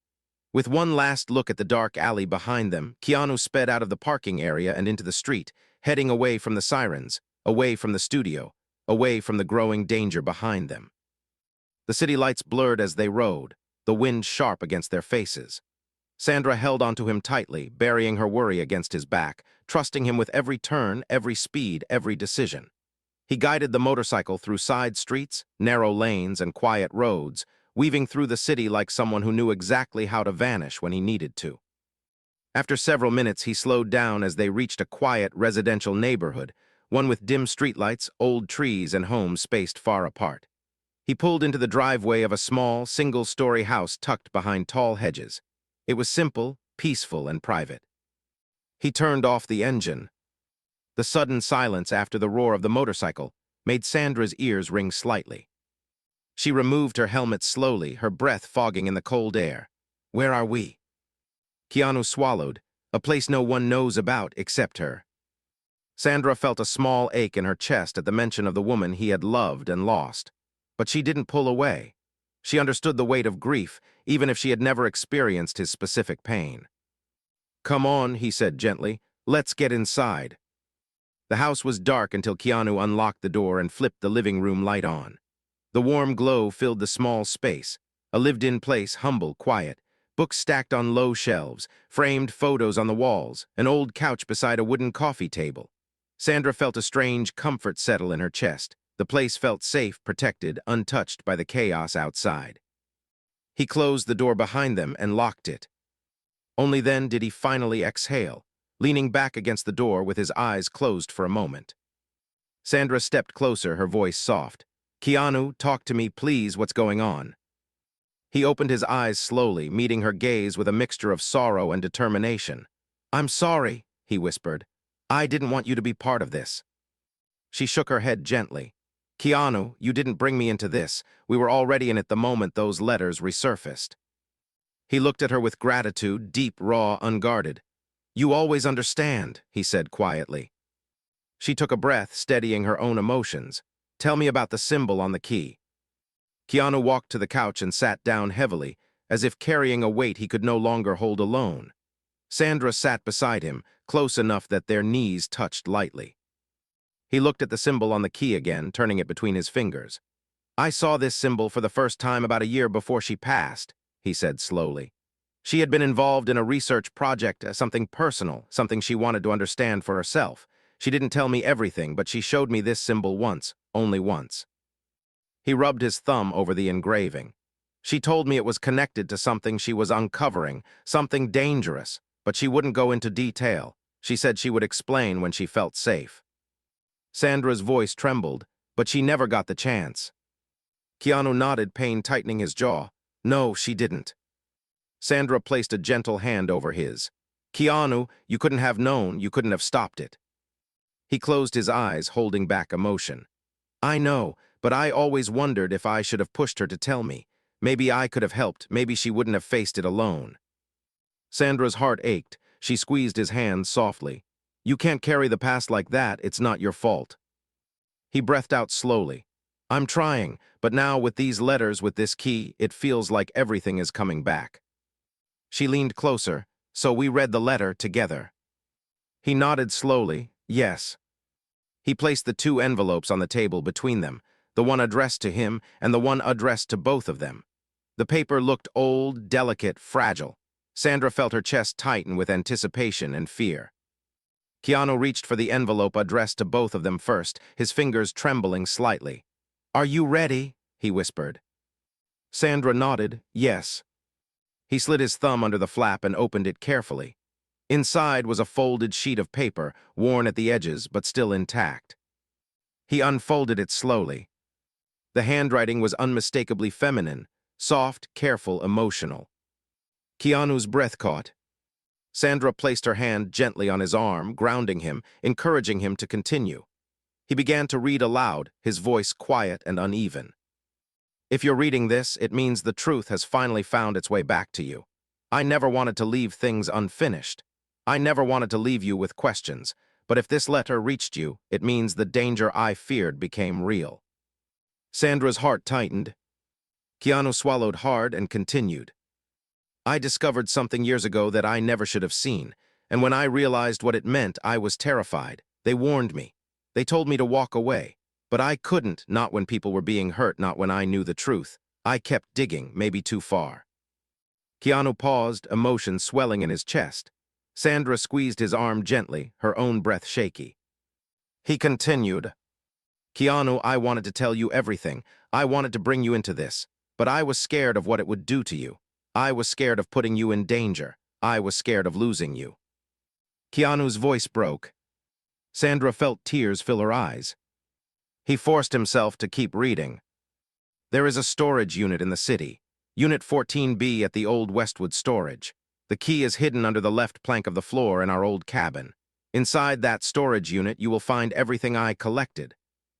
With one last look at the dark alley behind them, Keanu sped out of the parking area and into the street, heading away from the sirens, away from the studio, away from the growing danger behind them. The city lights blurred as they rode, the wind sharp against their faces. Sandra held onto him tightly, burying her worry against his back, trusting him with every turn, every speed, every decision. He guided the motorcycle through side streets, narrow lanes, and quiet roads, weaving through the city like someone who knew exactly how to vanish when he needed to. After several minutes, he slowed down as they reached a quiet residential neighborhood, one with dim streetlights, old trees, and homes spaced far apart. He pulled into the driveway of a small, single-story house tucked behind tall hedges. It was simple, peaceful, and private. He turned off the engine. The sudden silence after the roar of the motorcycle made Sandra's ears ring slightly. She removed her helmet slowly, her breath fogging in the cold air. "Where are we?" Keanu swallowed, "A place no one knows about except her." Sandra felt a small ache in her chest at the mention of the woman he had loved and lost. But she didn't pull away. She understood the weight of grief, even if she had never experienced his specific pain. "Come on," he said gently. "Let's get inside." The house was dark until Keanu unlocked the door and flipped the living room light on. The warm glow filled the small space, a lived-in place, humble, quiet, books stacked on low shelves, framed photos on the walls, an old couch beside a wooden coffee table. Sandra felt a strange comfort settle in her chest. The place felt safe, protected, untouched by the chaos outside. He closed the door behind them and locked it. Only then did he finally exhale, leaning back against the door with his eyes closed for a moment. Sandra stepped closer, her voice soft. "Keanu, talk to me, please. What's going on?" He opened his eyes slowly, meeting her gaze with a mixture of sorrow and determination. "I'm sorry," he whispered. "I didn't want you to be part of this." She shook her head gently. "Keanu, you didn't bring me into this. We were already in it the moment those letters resurfaced." He looked at her with gratitude, deep, raw, unguarded. "You always understand," he said quietly. She took a breath, steadying her own emotions. "Tell me about the symbol on the key." Keanu walked to the couch and sat down heavily, as if carrying a weight he could no longer hold alone. Sandra sat beside him, close enough that their knees touched lightly. He looked at the symbol on the key again, turning it between his fingers. "I saw this symbol for the first time about a year before she passed," he said slowly. "She had been involved in a research project, something personal, something she wanted to understand for herself. She didn't tell me everything, but she showed me this symbol once, only once." He rubbed his thumb over the engraving. "She told me it was connected to something she was uncovering, something dangerous, but she wouldn't go into detail. She said she would explain when she felt safe." Sandra's voice trembled, but she never got the chance. Keanu nodded, pain tightening his jaw. "No, she didn't." Sandra placed a gentle hand over his. "Keanu, you couldn't have known, you couldn't have stopped it." He closed his eyes, holding back emotion. "I know, but I always wondered if I should have pushed her to tell me. Maybe I could have helped, maybe she wouldn't have faced it alone." Sandra's heart ached. She squeezed his hand softly. "You can't carry the past like that, it's not your fault." He breathed out slowly. "I'm trying, but now with these letters, with this key, it feels like everything is coming back." She leaned closer. "So we read the letter together." He nodded slowly. "Yes." He placed the two envelopes on the table between them, the one addressed to him and the one addressed to both of them. The paper looked old, delicate, fragile. Sandra felt her chest tighten with anticipation and fear. Keanu reached for the envelope addressed to both of them first, his fingers trembling slightly. "Are you ready?" he whispered. Sandra nodded, "Yes." He slid his thumb under the flap and opened it carefully. Inside was a folded sheet of paper, worn at the edges but still intact. He unfolded it slowly. The handwriting was unmistakably feminine, soft, careful, emotional. Keanu's breath caught. Sandra placed her hand gently on his arm, grounding him, encouraging him to continue. He began to read aloud, his voice quiet and uneven. "If you're reading this, it means the truth has finally found its way back to you. I never wanted to leave things unfinished. I never wanted to leave you with questions, but if this letter reached you, it means the danger I feared became real." Sandra's heart tightened. Keanu swallowed hard and continued. "I discovered something years ago that I never should have seen, and when I realized what it meant, I was terrified. They warned me. They told me to walk away, but I couldn't, not when people were being hurt, not when I knew the truth. I kept digging, maybe too far." Keanu paused, emotion swelling in his chest. Sandra squeezed his arm gently, her own breath shaky. He continued, "Keanu, I wanted to tell you everything. I wanted to bring you into this, but I was scared of what it would do to you. I was scared of putting you in danger. I was scared of losing you." Keanu's voice broke. Sandra felt tears fill her eyes. He forced himself to keep reading. "There is a storage unit in the city. Unit 14B at the old Westwood storage. The key is hidden under the left plank of the floor in our old cabin. Inside that storage unit, you will find everything I collected.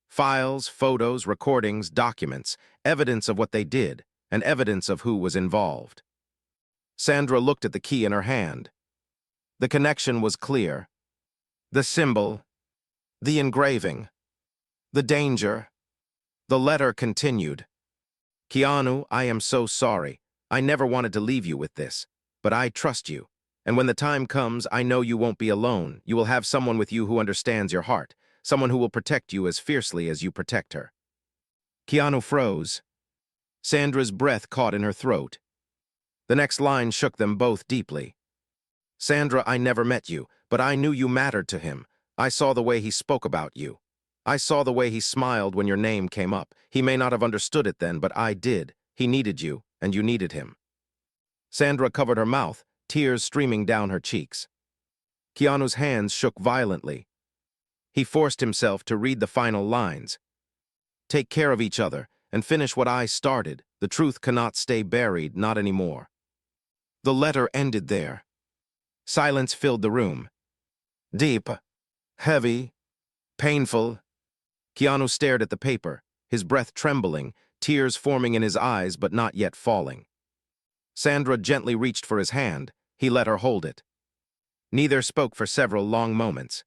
Files, photos, recordings, documents, evidence of what they did, and evidence of who was involved." Sandra looked at the key in her hand. The connection was clear. The symbol, the engraving, the danger. The letter continued. Keanu, I am so sorry. I never wanted to leave you with this. But I trust you. And when the time comes, I know you won't be alone. You will have someone with you who understands your heart, someone who will protect you as fiercely as you protect her. Keanu froze. Sandra's breath caught in her throat. The next line shook them both deeply. Sandra, I never met you, but I knew you mattered to him. I saw the way he spoke about you. I saw the way he smiled when your name came up. He may not have understood it then, but I did. He needed you, and you needed him. Sandra covered her mouth, tears streaming down her cheeks. Keanu's hands shook violently. He forced himself to read the final lines. Take care of each other, and finish what I started. The truth cannot stay buried, not anymore. The letter ended there. Silence filled the room. Deep, heavy, painful. Keanu stared at the paper, his breath trembling, tears forming in his eyes but not yet falling. Sandra gently reached for his hand. He let her hold it. Neither spoke for several long moments.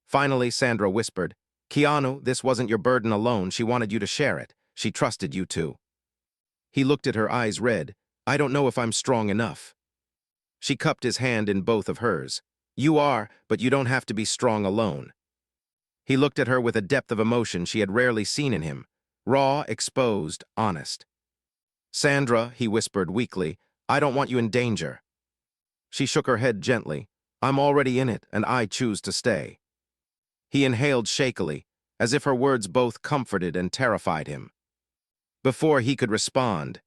Finally, Sandra whispered, Keanu, this wasn't your burden alone. She wanted you to share it. She trusted you too. He looked at her, eyes red. I don't know if I'm strong enough. She cupped his hand in both of hers. You are, but you don't have to be strong alone. He looked at her with a depth of emotion she had rarely seen in him. Raw, exposed, honest. Sandra, he whispered weakly, I don't want you in danger. She shook her head gently. I'm already in it, and I choose to stay. He inhaled shakily, as if her words both comforted and terrified him. Before he could respond,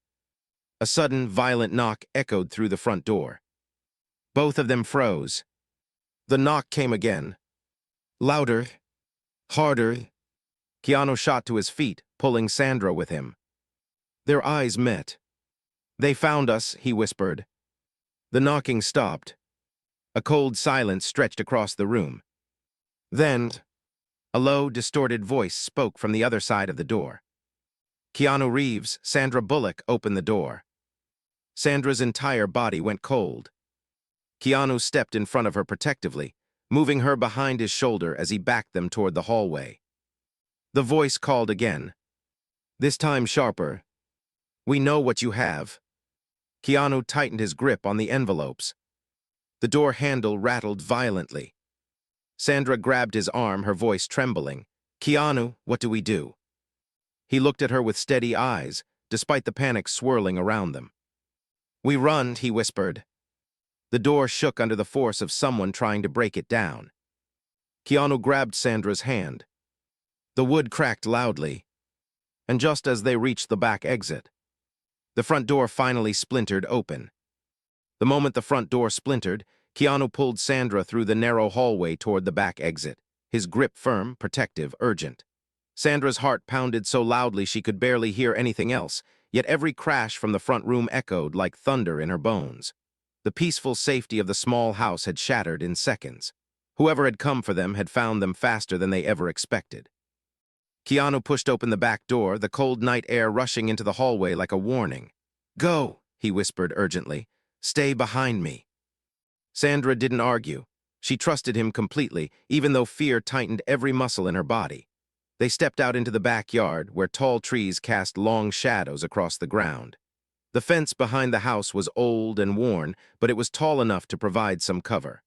a sudden, violent knock echoed through the front door. Both of them froze. The knock came again. Louder, harder. Keanu shot to his feet, pulling Sandra with him. Their eyes met. They found us, he whispered. The knocking stopped. A cold silence stretched across the room. Then, a low, distorted voice spoke from the other side of the door. Keanu Reeves, Sandra Bullock, opened the door. Sandra's entire body went cold. Keanu stepped in front of her protectively, moving her behind his shoulder as he backed them toward the hallway. The voice called again. This time sharper. We know what you have. Keanu tightened his grip on the envelopes. The door handle rattled violently. Sandra grabbed his arm, her voice trembling. Keanu, what do we do? He looked at her with steady eyes, despite the panic swirling around them. We run, he whispered. The door shook under the force of someone trying to break it down. Keanu grabbed Sandra's hand. The wood cracked loudly, and just as they reached the back exit, the front door finally splintered open. The moment the front door splintered, Keanu pulled Sandra through the narrow hallway toward the back exit, his grip firm, protective, urgent. Sandra's heart pounded so loudly she could barely hear anything else, yet every crash from the front room echoed like thunder in her bones. The peaceful safety of the small house had shattered in seconds. Whoever had come for them had found them faster than they ever expected. Keanu pushed open the back door, the cold night air rushing into the hallway like a warning. Go, he whispered urgently. Stay behind me. Sandra didn't argue. She trusted him completely, even though fear tightened every muscle in her body. They stepped out into the backyard, where tall trees cast long shadows across the ground. The fence behind the house was old and worn, but it was tall enough to provide some cover.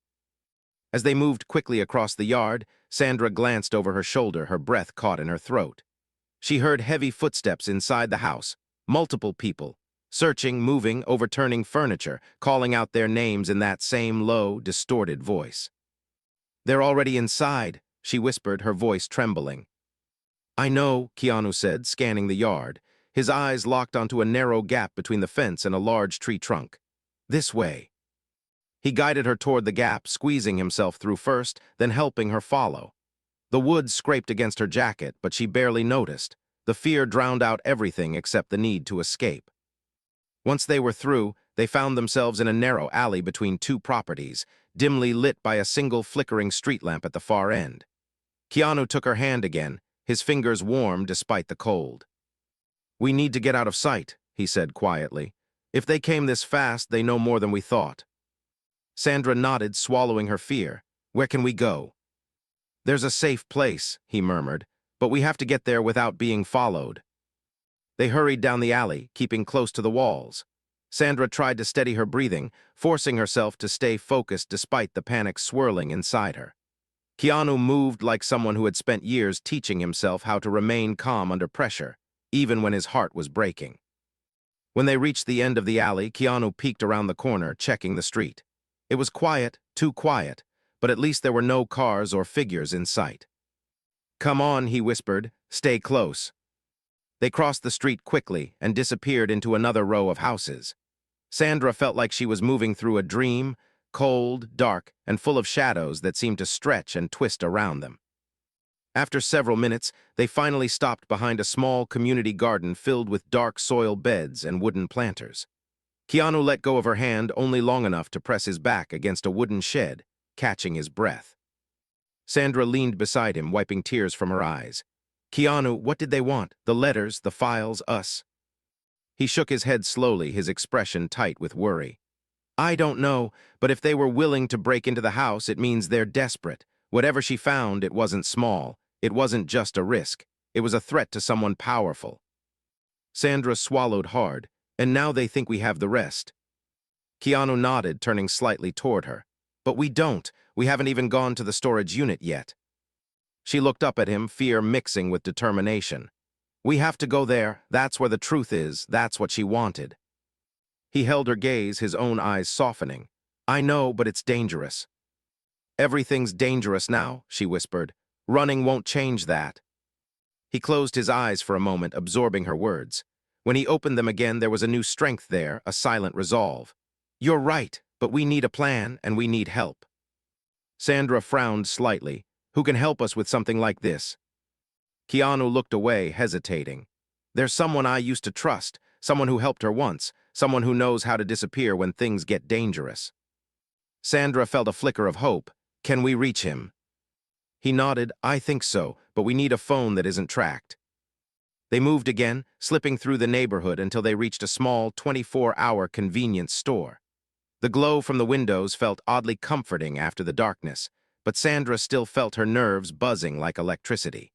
As they moved quickly across the yard, Sandra glanced over her shoulder, her breath caught in her throat. She heard heavy footsteps inside the house, multiple people, searching, moving, overturning furniture, calling out their names in that same low, distorted voice. They're already inside, she whispered, her voice trembling. I know, Keanu said, scanning the yard. His eyes locked onto a narrow gap between the fence and a large tree trunk. This way. He guided her toward the gap, squeezing himself through first, then helping her follow. The wood scraped against her jacket, but she barely noticed. The fear drowned out everything except the need to escape. Once they were through, they found themselves in a narrow alley between two properties, dimly lit by a single flickering street lamp at the far end. Keanu took her hand again, his fingers warm despite the cold. We need to get out of sight, he said quietly. If they came this fast, they know more than we thought. Sandra nodded, swallowing her fear. Where can we go? There's a safe place, he murmured, but we have to get there without being followed. They hurried down the alley, keeping close to the walls. Sandra tried to steady her breathing, forcing herself to stay focused despite the panic swirling inside her. Keanu moved like someone who had spent years teaching himself how to remain calm under pressure, even when his heart was breaking. When they reached the end of the alley, Keanu peeked around the corner, checking the street. It was quiet, too quiet, but at least there were no cars or figures in sight. "Come on," he whispered. "Stay close." They crossed the street quickly and disappeared into another row of houses. Sandra felt like she was moving through a dream, cold, dark, and full of shadows that seemed to stretch and twist around them. After several minutes, they finally stopped behind a small community garden filled with dark soil beds and wooden planters. Keanu let go of her hand only long enough to press his back against a wooden shed, catching his breath. Sandra leaned beside him, wiping tears from her eyes. "Keanu, what did they want? The letters, the files, us?" He shook his head slowly, his expression tight with worry. "I don't know, but if they were willing to break into the house, it means they're desperate. Whatever she found, it wasn't small. It wasn't just a risk. It was a threat to someone powerful." Sandra swallowed hard. "And now they think we have the rest." Keanu nodded, turning slightly toward her. "But we don't. We haven't even gone to the storage unit yet." She looked up at him, fear mixing with determination. "We have to go there. That's where the truth is. That's what she wanted." He held her gaze, his own eyes softening. "I know, but it's dangerous." "Everything's dangerous now," she whispered. "Running won't change that." He closed his eyes for a moment, absorbing her words. When he opened them again, there was a new strength there, a silent resolve. "You're right, but we need a plan, and we need help." Sandra frowned slightly. "Who can help us with something like this?" Keanu looked away, hesitating. "There's someone I used to trust, someone who helped her once, someone who knows how to disappear when things get dangerous." Sandra felt a flicker of hope. "Can we reach him?" He nodded. "I think so, but we need a phone that isn't tracked." They moved again, slipping through the neighborhood until they reached a small 24-hour convenience store. The glow from the windows felt oddly comforting after the darkness, but Sandra still felt her nerves buzzing like electricity.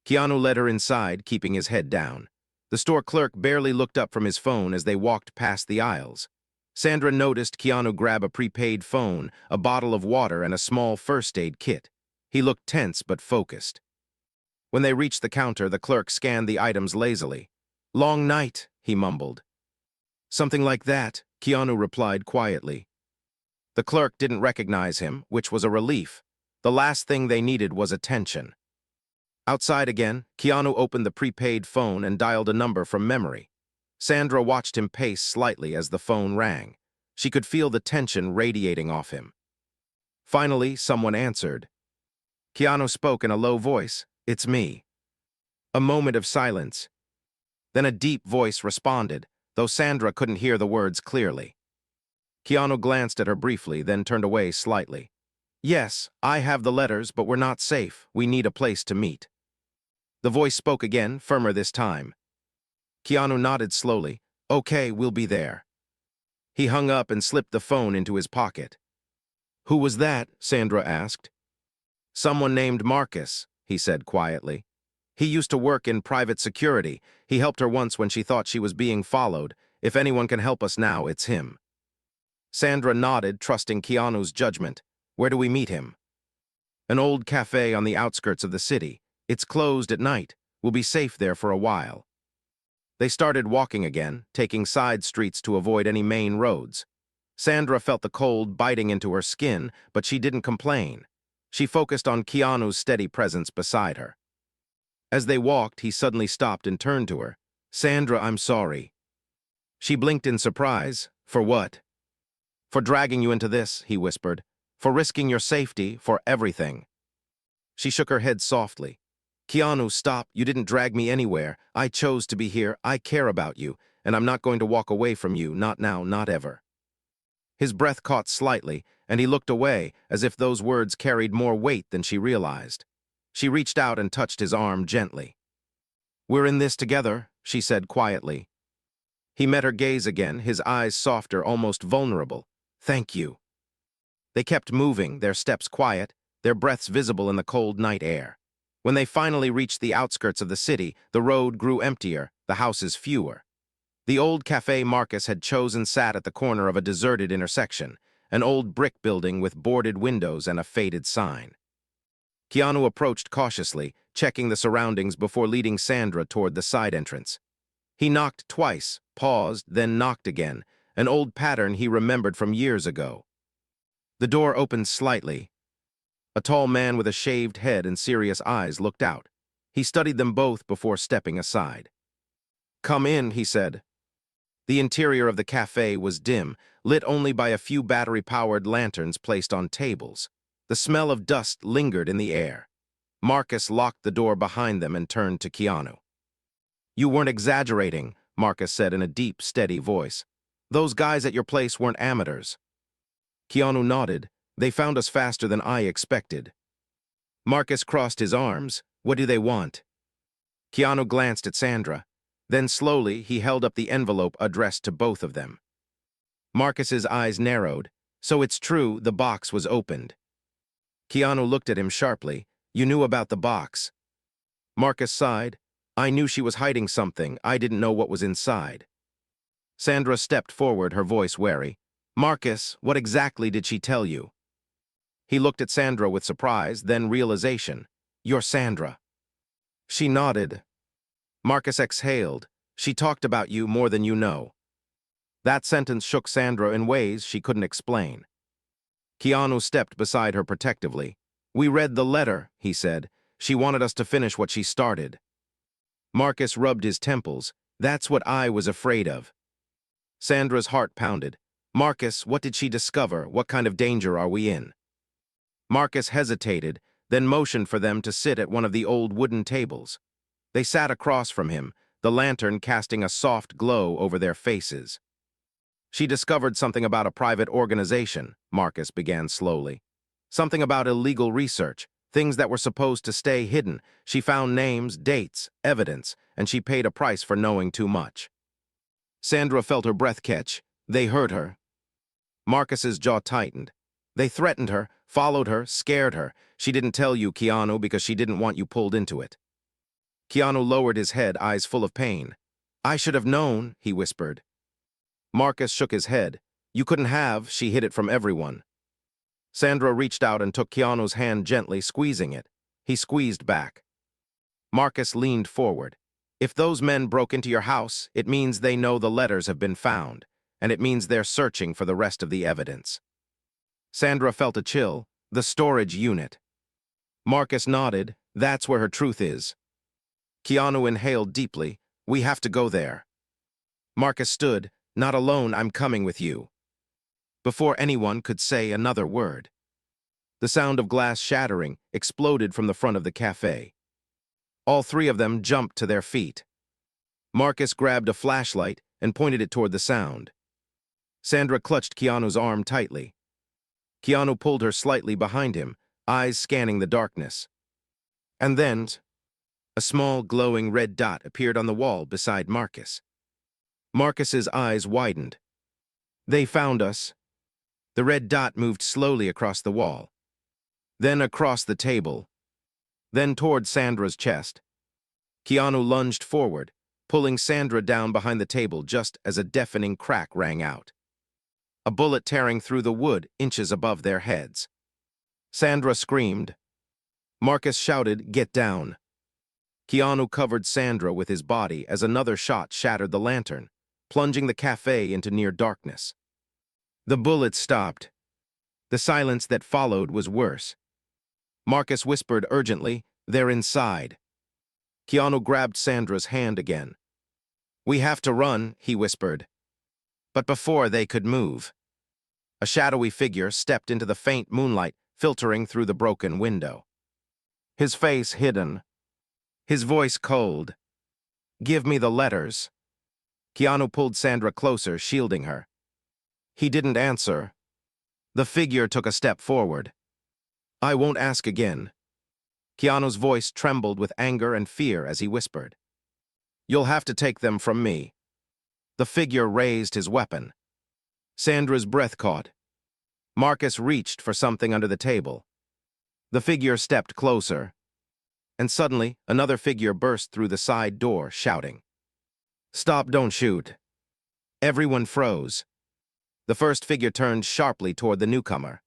Keanu led her inside, keeping his head down. The store clerk barely looked up from his phone as they walked past the aisles. Sandra noticed Keanu grab a prepaid phone, a bottle of water, and a small first aid kit. He looked tense but focused. When they reached the counter, the clerk scanned the items lazily. "Long night," he mumbled. "Something like that," Keanu replied quietly. The clerk didn't recognize him, which was a relief. The last thing they needed was attention. Outside again, Keanu opened the prepaid phone and dialed a number from memory. Sandra watched him pace slightly as the phone rang. She could feel the tension radiating off him. Finally, someone answered. Keanu spoke in a low voice. "It's me." A moment of silence. Then a deep voice responded, though Sandra couldn't hear the words clearly. Keanu glanced at her briefly, then turned away slightly. "Yes, I have the letters, but we're not safe. We need a place to meet." The voice spoke again, firmer this time. Keanu nodded slowly. "Okay, we'll be there." He hung up and slipped the phone into his pocket. "Who was that?" Sandra asked. "Someone named Marcus," he said quietly. "He used to work in private security. He helped her once when she thought she was being followed. If anyone can help us now, it's him." Sandra nodded, trusting Keanu's judgment. "Where do we meet him?" "An old cafe on the outskirts of the city. It's closed at night. We'll be safe there for a while." They started walking again, taking side streets to avoid any main roads. Sandra felt the cold biting into her skin, but she didn't complain. She focused on Keanu's steady presence beside her. As they walked, he suddenly stopped and turned to her. "Sandra, I'm sorry." She blinked in surprise. "For what?" "For dragging you into this," he whispered. "For risking your safety, for everything." She shook her head softly. "Keanu, stop. You didn't drag me anywhere. I chose to be here. I care about you, and I'm not going to walk away from you, not now, not ever." His breath caught slightly, and he looked away, as if those words carried more weight than she realized. She reached out and touched his arm gently. "We're in this together," she said quietly. He met her gaze again, his eyes softer, almost vulnerable. "Thank you." They kept moving, their steps quiet, their breaths visible in the cold night air. When they finally reached the outskirts of the city, the road grew emptier, the houses fewer. The old cafe Marcus had chosen sat at the corner of a deserted intersection, an old brick building with boarded windows and a faded sign. Keanu approached cautiously, checking the surroundings before leading Sandra toward the side entrance. He knocked twice, paused, then knocked again, an old pattern he remembered from years ago. The door opened slightly. A tall man with a shaved head and serious eyes looked out. He studied them both before stepping aside. "Come in," he said. The interior of the cafe was dim, lit only by a few battery-powered lanterns placed on tables. The smell of dust lingered in the air. Marcus locked the door behind them and turned to Keanu. "You weren't exaggerating," Marcus said in a deep, steady voice. "Those guys at your place weren't amateurs." Keanu nodded. "They found us faster than I expected." Marcus crossed his arms. "What do they want?" Keanu glanced at Sandra. Then slowly he held up the envelope addressed to both of them. Marcus's eyes narrowed. "So it's true, the box was opened." Keanu looked at him sharply. "You knew about the box." Marcus sighed. "I knew she was hiding something. I didn't know what was inside." Sandra stepped forward, her voice wary. "Marcus, what exactly did she tell you?" He looked at Sandra with surprise, then realization. "You're Sandra." She nodded. Marcus exhaled. "She talked about you more than you know." That sentence shook Sandra in ways she couldn't explain. Keanu stepped beside her protectively. "We read the letter," he said. "She wanted us to finish what she started." Marcus rubbed his temples. "That's what I was afraid of." Sandra's heart pounded. "Marcus, what did she discover? What kind of danger are we in?" Marcus hesitated, then motioned for them to sit at one of the old wooden tables. They sat across from him, the lantern casting a soft glow over their faces. "She discovered something about a private organization," Marcus began slowly. "Something about illegal research, things that were supposed to stay hidden. She found names, dates, evidence, and she paid a price for knowing too much." Sandra felt her breath catch. "They hurt her." Marcus's jaw tightened. "They threatened her, followed her, scared her. She didn't tell you, Keanu, because she didn't want you pulled into it." Keanu lowered his head, eyes full of pain. "I should have known," he whispered. Marcus shook his head. "You couldn't have, she hid it from everyone." Sandra reached out and took Keanu's hand gently, squeezing it. He squeezed back. Marcus leaned forward. "If those men broke into your house, it means they know the letters have been found, and it means they're searching for the rest of the evidence." Sandra felt a chill. "The storage unit." Marcus nodded. "That's where her truth is." Keanu inhaled deeply. "We have to go there." Marcus stood. "Not alone, I'm coming with you." Before anyone could say another word, the sound of glass shattering exploded from the front of the cafe. All three of them jumped to their feet. Marcus grabbed a flashlight and pointed it toward the sound. Sandra clutched Keanu's arm tightly. Keanu pulled her slightly behind him, eyes scanning the darkness. And then, a small, glowing red dot appeared on the wall beside Marcus. Marcus's eyes widened. "They found us." The red dot moved slowly across the wall, then across the table, then toward Sandra's chest. Keanu lunged forward, pulling Sandra down behind the table just as a deafening crack rang out. A bullet tearing through the wood inches above their heads. Sandra screamed. Marcus shouted, "Get down." Keanu covered Sandra with his body as another shot shattered the lantern, plunging the cafe into near darkness. The bullet stopped. The silence that followed was worse. Marcus whispered urgently, "They're inside." Keanu grabbed Sandra's hand again. "We have to run," he whispered. But before they could move, a shadowy figure stepped into the faint moonlight filtering through the broken window. His face hidden, his voice cold. "Give me the letters." Keanu pulled Sandra closer, shielding her. He didn't answer. The figure took a step forward. "I won't ask again." Keanu's voice trembled with anger and fear as he whispered. "You'll have to take them from me." The figure raised his weapon. Sandra's breath caught. Marcus reached for something under the table. The figure stepped closer, and suddenly another figure burst through the side door, shouting. Stop, don't shoot. Everyone froze. The first figure turned sharply toward the newcomer.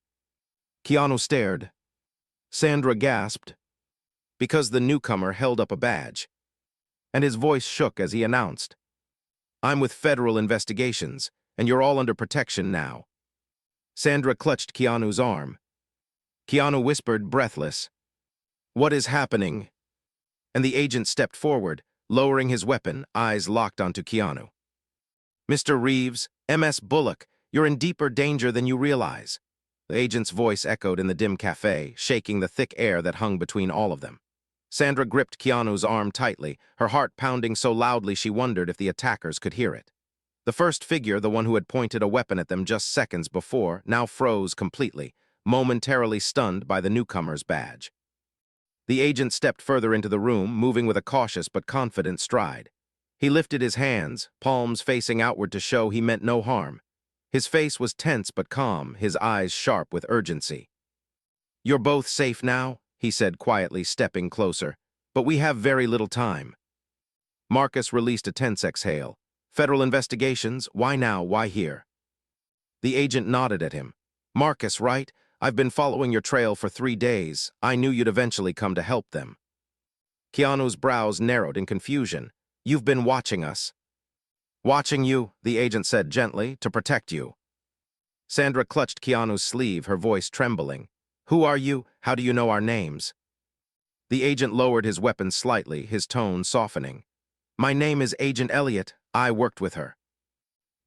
Keanu stared. Sandra gasped, because the newcomer held up a badge, and his voice shook as he announced, "I'm with Federal Investigations, and you're all under protection now." Sandra clutched Keanu's arm. Keanu whispered, breathless, "What is happening?" And the agent stepped forward, lowering his weapon, eyes locked onto Keanu. "Mr. Reeves, MS Bullock, you're in deeper danger than you realize." The agent's voice echoed in the dim cafe, shaking the thick air that hung between all of them. Sandra gripped Keanu's arm tightly, her heart pounding so loudly she wondered if the attackers could hear it. The first figure, the one who had pointed a weapon at them just seconds before, now froze completely, momentarily stunned by the newcomer's badge. The agent stepped further into the room, moving with a cautious but confident stride. He lifted his hands, palms facing outward to show he meant no harm. His face was tense but calm, his eyes sharp with urgency. "You're both safe now," he said quietly, stepping closer, "but we have very little time." Marcus released a tense exhale. "Federal Investigations, why now, why here?" The agent nodded at him. "Marcus, right? I've been following your trail for 3 days. I knew you'd eventually come to help them." Keanu's brows narrowed in confusion. "You've been watching us." "Watching you," the agent said gently, "to protect you." Sandra clutched Keanu's sleeve, her voice trembling. "Who are you? How do you know our names?" The agent lowered his weapon slightly, his tone softening. "My name is Agent Elliot. I worked with her."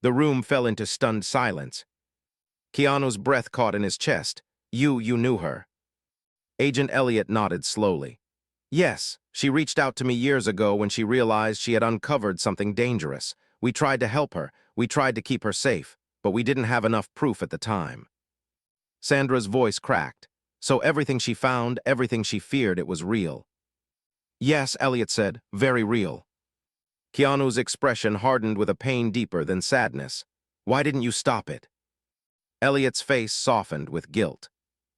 The room fell into stunned silence. Keanu's breath caught in his chest. You knew her." Agent Elliot nodded slowly. "Yes, she reached out to me years ago when she realized she had uncovered something dangerous. We tried to help her, we tried to keep her safe, but we didn't have enough proof at the time." Sandra's voice cracked. "So everything she found, everything she feared, it was real." "Yes," Elliot said, "very real." Keanu's expression hardened with a pain deeper than sadness. "Why didn't you stop it?" Elliot's face softened with guilt.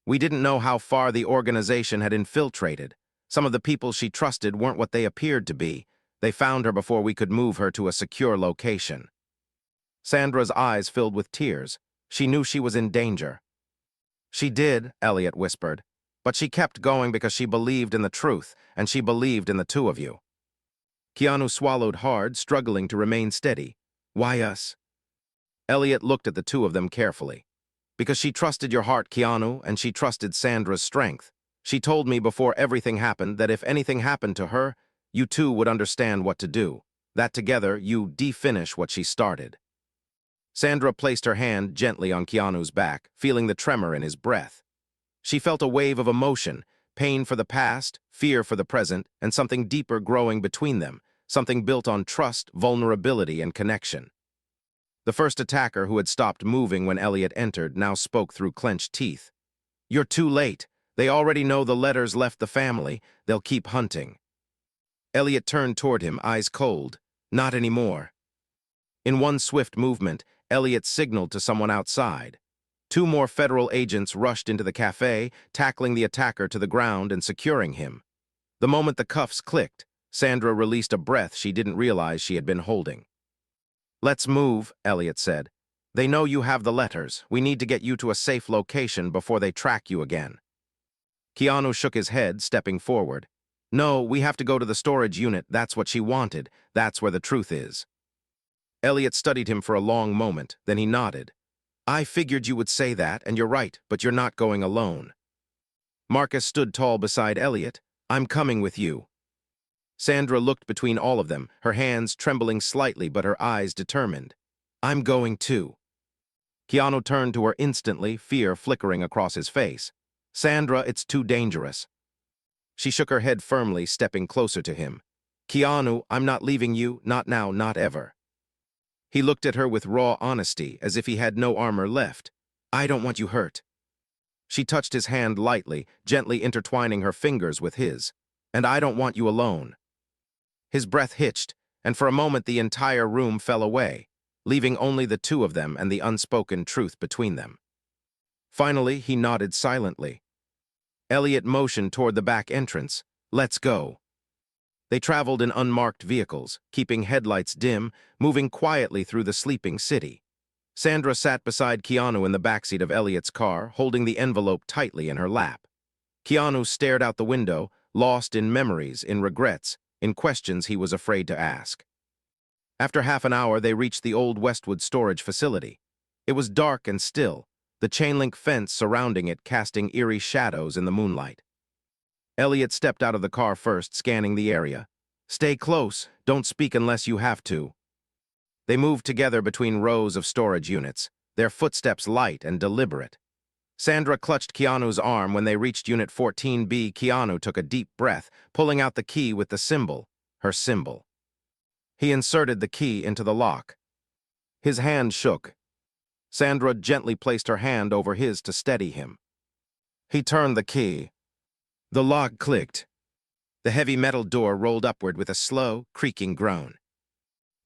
"We didn't know how far the organization had infiltrated. Some of the people she trusted weren't what they appeared to be. They found her before we could move her to a secure location." Sandra's eyes filled with tears. She knew she was in danger. "She did," Elliot whispered, "but she kept going because she believed in the truth, and she believed in the two of you." Keanu swallowed hard, struggling to remain steady. "Why us?" Elliot looked at the two of them carefully. "Because she trusted your heart, Keanu, and she trusted Sandra's strength. She told me before everything happened that if anything happened to her, you two would understand what to do. That together, you definish what she started." Sandra placed her hand gently on Keanu's back, feeling the tremor in his breath. She felt a wave of emotion, pain for the past, fear for the present, and something deeper growing between them, something built on trust, vulnerability, and connection. The first attacker, who had stopped moving when Elliot entered, now spoke through clenched teeth. "You're too late. They already know the letters left the family. They'll keep hunting." Elliot turned toward him, eyes cold. "Not anymore." In one swift movement, Elliot signaled to someone outside. 2 more federal agents rushed into the cafe, tackling the attacker to the ground and securing him. The moment the cuffs clicked, Sandra released a breath she didn't realize she had been holding. "Let's move," Elliot said. "They know you have the letters. We need to get you to a safe location before they track you again." Keanu shook his head, stepping forward. "No, we have to go to the storage unit. That's what she wanted. That's where the truth is." Elliot studied him for a long moment, then he nodded. "I figured you would say that, and you're right, but you're not going alone." Marcus stood tall beside Elliot. "I'm coming with you." Sandra looked between all of them, her hands trembling slightly but her eyes determined. "I'm going too." Keanu turned to her instantly, fear flickering across his face. "Sandra, it's too dangerous." She shook her head firmly, stepping closer to him. "Keanu, I'm not leaving you, not now, not ever." He looked at her with raw honesty, as if he had no armor left. "I don't want you hurt." She touched his hand lightly, gently intertwining her fingers with his. "And I don't want you alone." His breath hitched, and for a moment the entire room fell away, leaving only the two of them and the unspoken truth between them. Finally, he nodded silently. Elliot motioned toward the back entrance. "Let's go." They traveled in unmarked vehicles, keeping headlights dim, moving quietly through the sleeping city. Sandra sat beside Keanu in the backseat of Elliot's car, holding the envelope tightly in her lap. Keanu stared out the window, lost in memories, in regrets, in questions he was afraid to ask. After half an hour, they reached the old Westwood storage facility. It was dark and still, the chain-link fence surrounding it casting eerie shadows in the moonlight. Elliot stepped out of the car first, scanning the area. "Stay close, don't speak unless you have to." They moved together between rows of storage units, their footsteps light and deliberate. Sandra clutched Keanu's arm when they reached Unit 14B. Keanu took a deep breath, pulling out the key with the symbol, her symbol. He inserted the key into the lock. His hand shook. Sandra gently placed her hand over his to steady him. He turned the key. The lock clicked. The heavy metal door rolled upward with a slow, creaking groan.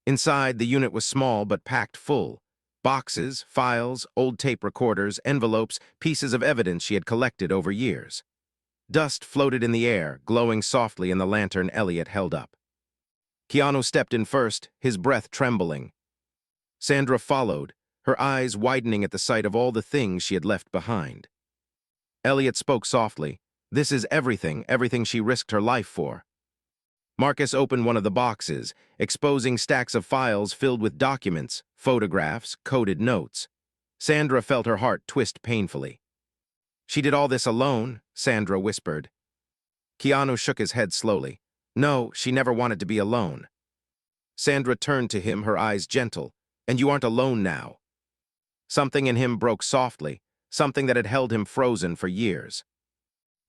Inside, the unit was small but packed full. Boxes, files, old tape recorders, envelopes, pieces of evidence she had collected over years. Dust floated in the air, glowing softly in the lantern Elliot held up. Keanu stepped in first, his breath trembling. Sandra followed, her eyes widening at the sight of all the things she had left behind. Elliot spoke softly. "This is everything, everything she risked her life for." Marcus opened one of the boxes, exposing stacks of files filled with documents, photographs, coded notes. Sandra felt her heart twist painfully. "She did all this alone," Sandra whispered. Keanu shook his head slowly. "No, she never wanted to be alone." Sandra turned to him, her eyes gentle. "And you aren't alone now." Something in him broke softly, something that had held him frozen for years.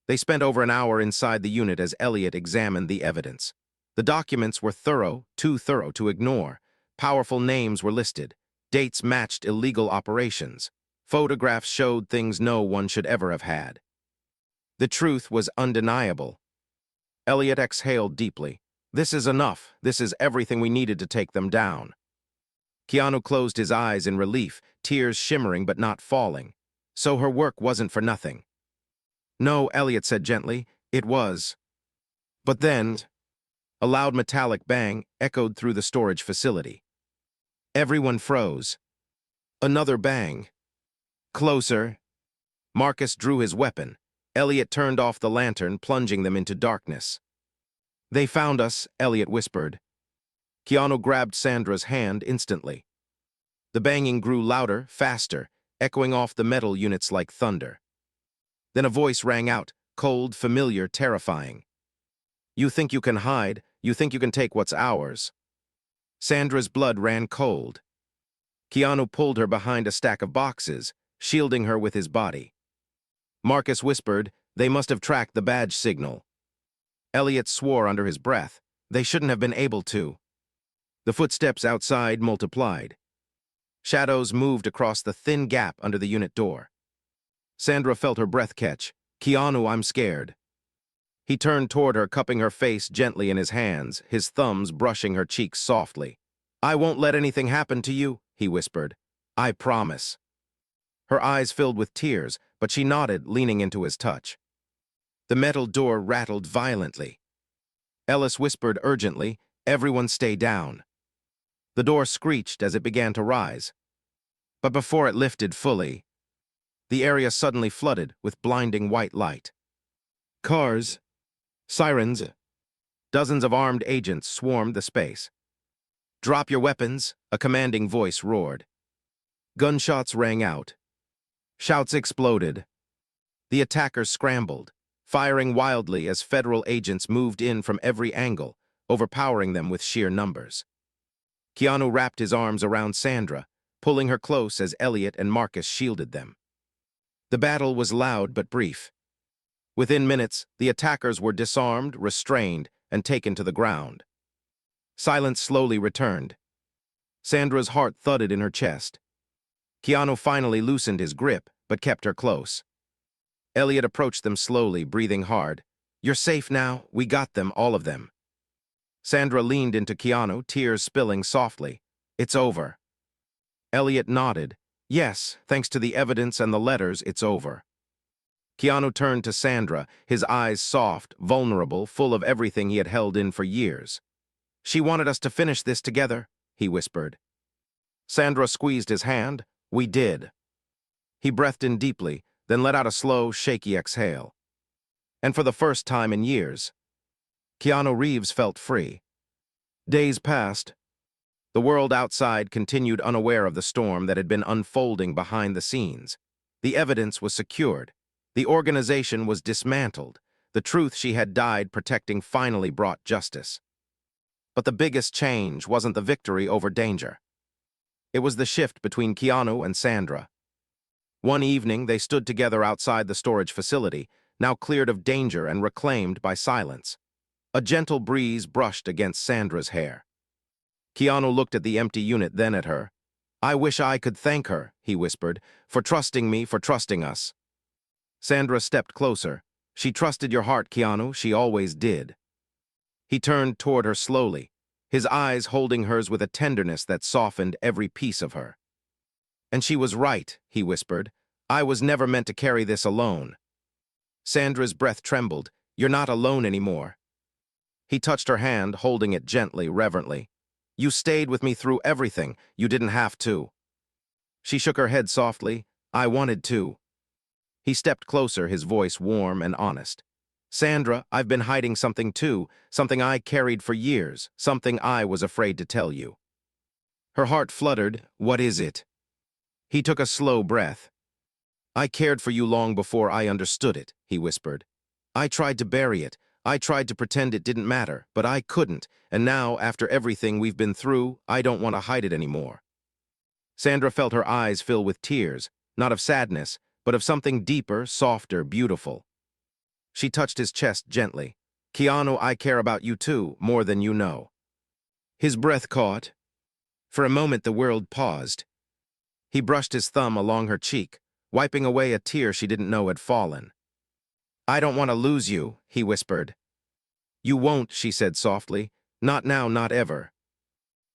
They spent over an hour inside the unit as Elliot examined the evidence. The documents were thorough, too thorough to ignore. Powerful names were listed. Dates matched illegal operations. Photographs showed things no one should ever have had. The truth was undeniable. Elliot exhaled deeply. "This is enough. This is everything we needed to take them down." Keanu closed his eyes in relief, tears shimmering but not falling. So her work wasn't for nothing. "No," Elliot said gently, "it was." But then, a loud metallic bang echoed through the storage facility. Everyone froze. Another bang. Closer. Marcus drew his weapon. Elliot turned off the lantern, plunging them into darkness. "They found us," Elliot whispered. Keanu grabbed Sandra's hand instantly. The banging grew louder, faster, echoing off the metal units like thunder. Then a voice rang out, cold, familiar, terrifying. "You think you can hide, you think you can take what's ours." Sandra's blood ran cold. Keanu pulled her behind a stack of boxes, shielding her with his body. Marcus whispered, "They must have tracked the badge signal." Elliot swore under his breath. They shouldn't have been able to. The footsteps outside multiplied. Shadows moved across the thin gap under the unit door. Sandra felt her breath catch. "Keanu, I'm scared." He turned toward her, cupping her face gently in his hands, his thumbs brushing her cheeks softly. "I won't let anything happen to you," he whispered. "I promise." Her eyes filled with tears, but she nodded, leaning into his touch. The metal door rattled violently. Ellis whispered urgently, "Everyone stay down." The door screeched as it began to rise. But before it lifted fully, the area suddenly flooded with blinding white light. Cars, sirens, dozens of armed agents swarmed the space. "Drop your weapons," a commanding voice roared. Gunshots rang out. Shouts exploded. The attackers scrambled, firing wildly as federal agents moved in from every angle, overpowering them with sheer numbers. Keanu wrapped his arms around Sandra, pulling her close as Elliot and Marcus shielded them. The battle was loud but brief. Within minutes, the attackers were disarmed, restrained, and taken to the ground. Silence slowly returned. Sandra's heart thudded in her chest. Keanu finally loosened his grip, but kept her close. Elliot approached them slowly, breathing hard. "You're safe now. We got them, all of them." Sandra leaned into Keanu, tears spilling softly. "It's over." Elliot nodded. "Yes, thanks to the evidence and the letters, it's over." Keanu turned to Sandra, his eyes soft, vulnerable, full of everything he had held in for years. "She wanted us to finish this together," he whispered. Sandra squeezed his hand. "We did." He breathed in deeply, then let out a slow, shaky exhale. And for the first time in years, Keanu Reeves felt free. Days passed. The world outside continued unaware of the storm that had been unfolding behind the scenes. The evidence was secured. The organization was dismantled. The truth she had died protecting finally brought justice. But the biggest change wasn't the victory over danger. It was the shift between Keanu and Sandra. One evening, they stood together outside the storage facility, now cleared of danger and reclaimed by silence. A gentle breeze brushed against Sandra's hair. Keanu looked at the empty unit, then at her. "I wish I could thank her," he whispered, "for trusting me, for trusting us." Sandra stepped closer. "She trusted your heart, Keanu. She always did." He turned toward her slowly, his eyes holding hers with a tenderness that softened every piece of her. "And she was right," he whispered. "I was never meant to carry this alone." Sandra's breath trembled. "You're not alone anymore." He touched her hand, holding it gently, reverently. "You stayed with me through everything. You didn't have to." She shook her head softly. "I wanted to." He stepped closer, his voice warm and honest. "Sandra, I've been hiding something too, something I carried for years, something I was afraid to tell you." Her heart fluttered. "What is it?" He took a slow breath. "I cared for you long before I understood it," he whispered. "I tried to bury it. I tried to pretend it didn't matter, but I couldn't, and now, after everything we've been through, I don't want to hide it anymore." Sandra felt her eyes fill with tears, not of sadness, but of something deeper, softer, beautiful. She touched his chest gently. "Keanu, I care about you too, more than you know." His breath caught. For a moment the world paused. He brushed his thumb along her cheek, wiping away a tear she didn't know had fallen. "I don't want to lose you," he whispered. "You won't," she said softly. "Not now, not ever."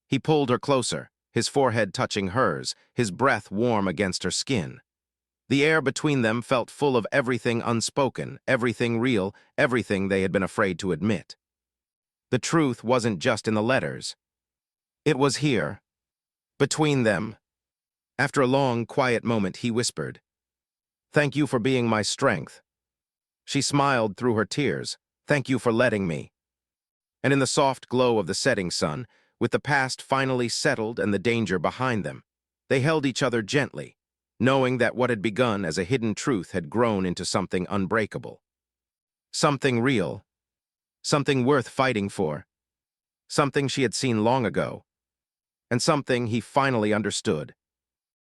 He pulled her closer, his forehead touching hers, his breath warm against her skin. The air between them felt full of everything unspoken, everything real, everything they had been afraid to admit. The truth wasn't just in the letters. It was here, between them. After a long, quiet moment, he whispered, "Thank you for being my strength." She smiled through her tears. "Thank you for letting me." And in the soft glow of the setting sun, with the past finally settled and the danger behind them, they held each other gently, knowing that what had begun as a hidden truth had grown into something unbreakable. Something real. Something worth fighting for. Something she had seen long ago. And something he finally understood.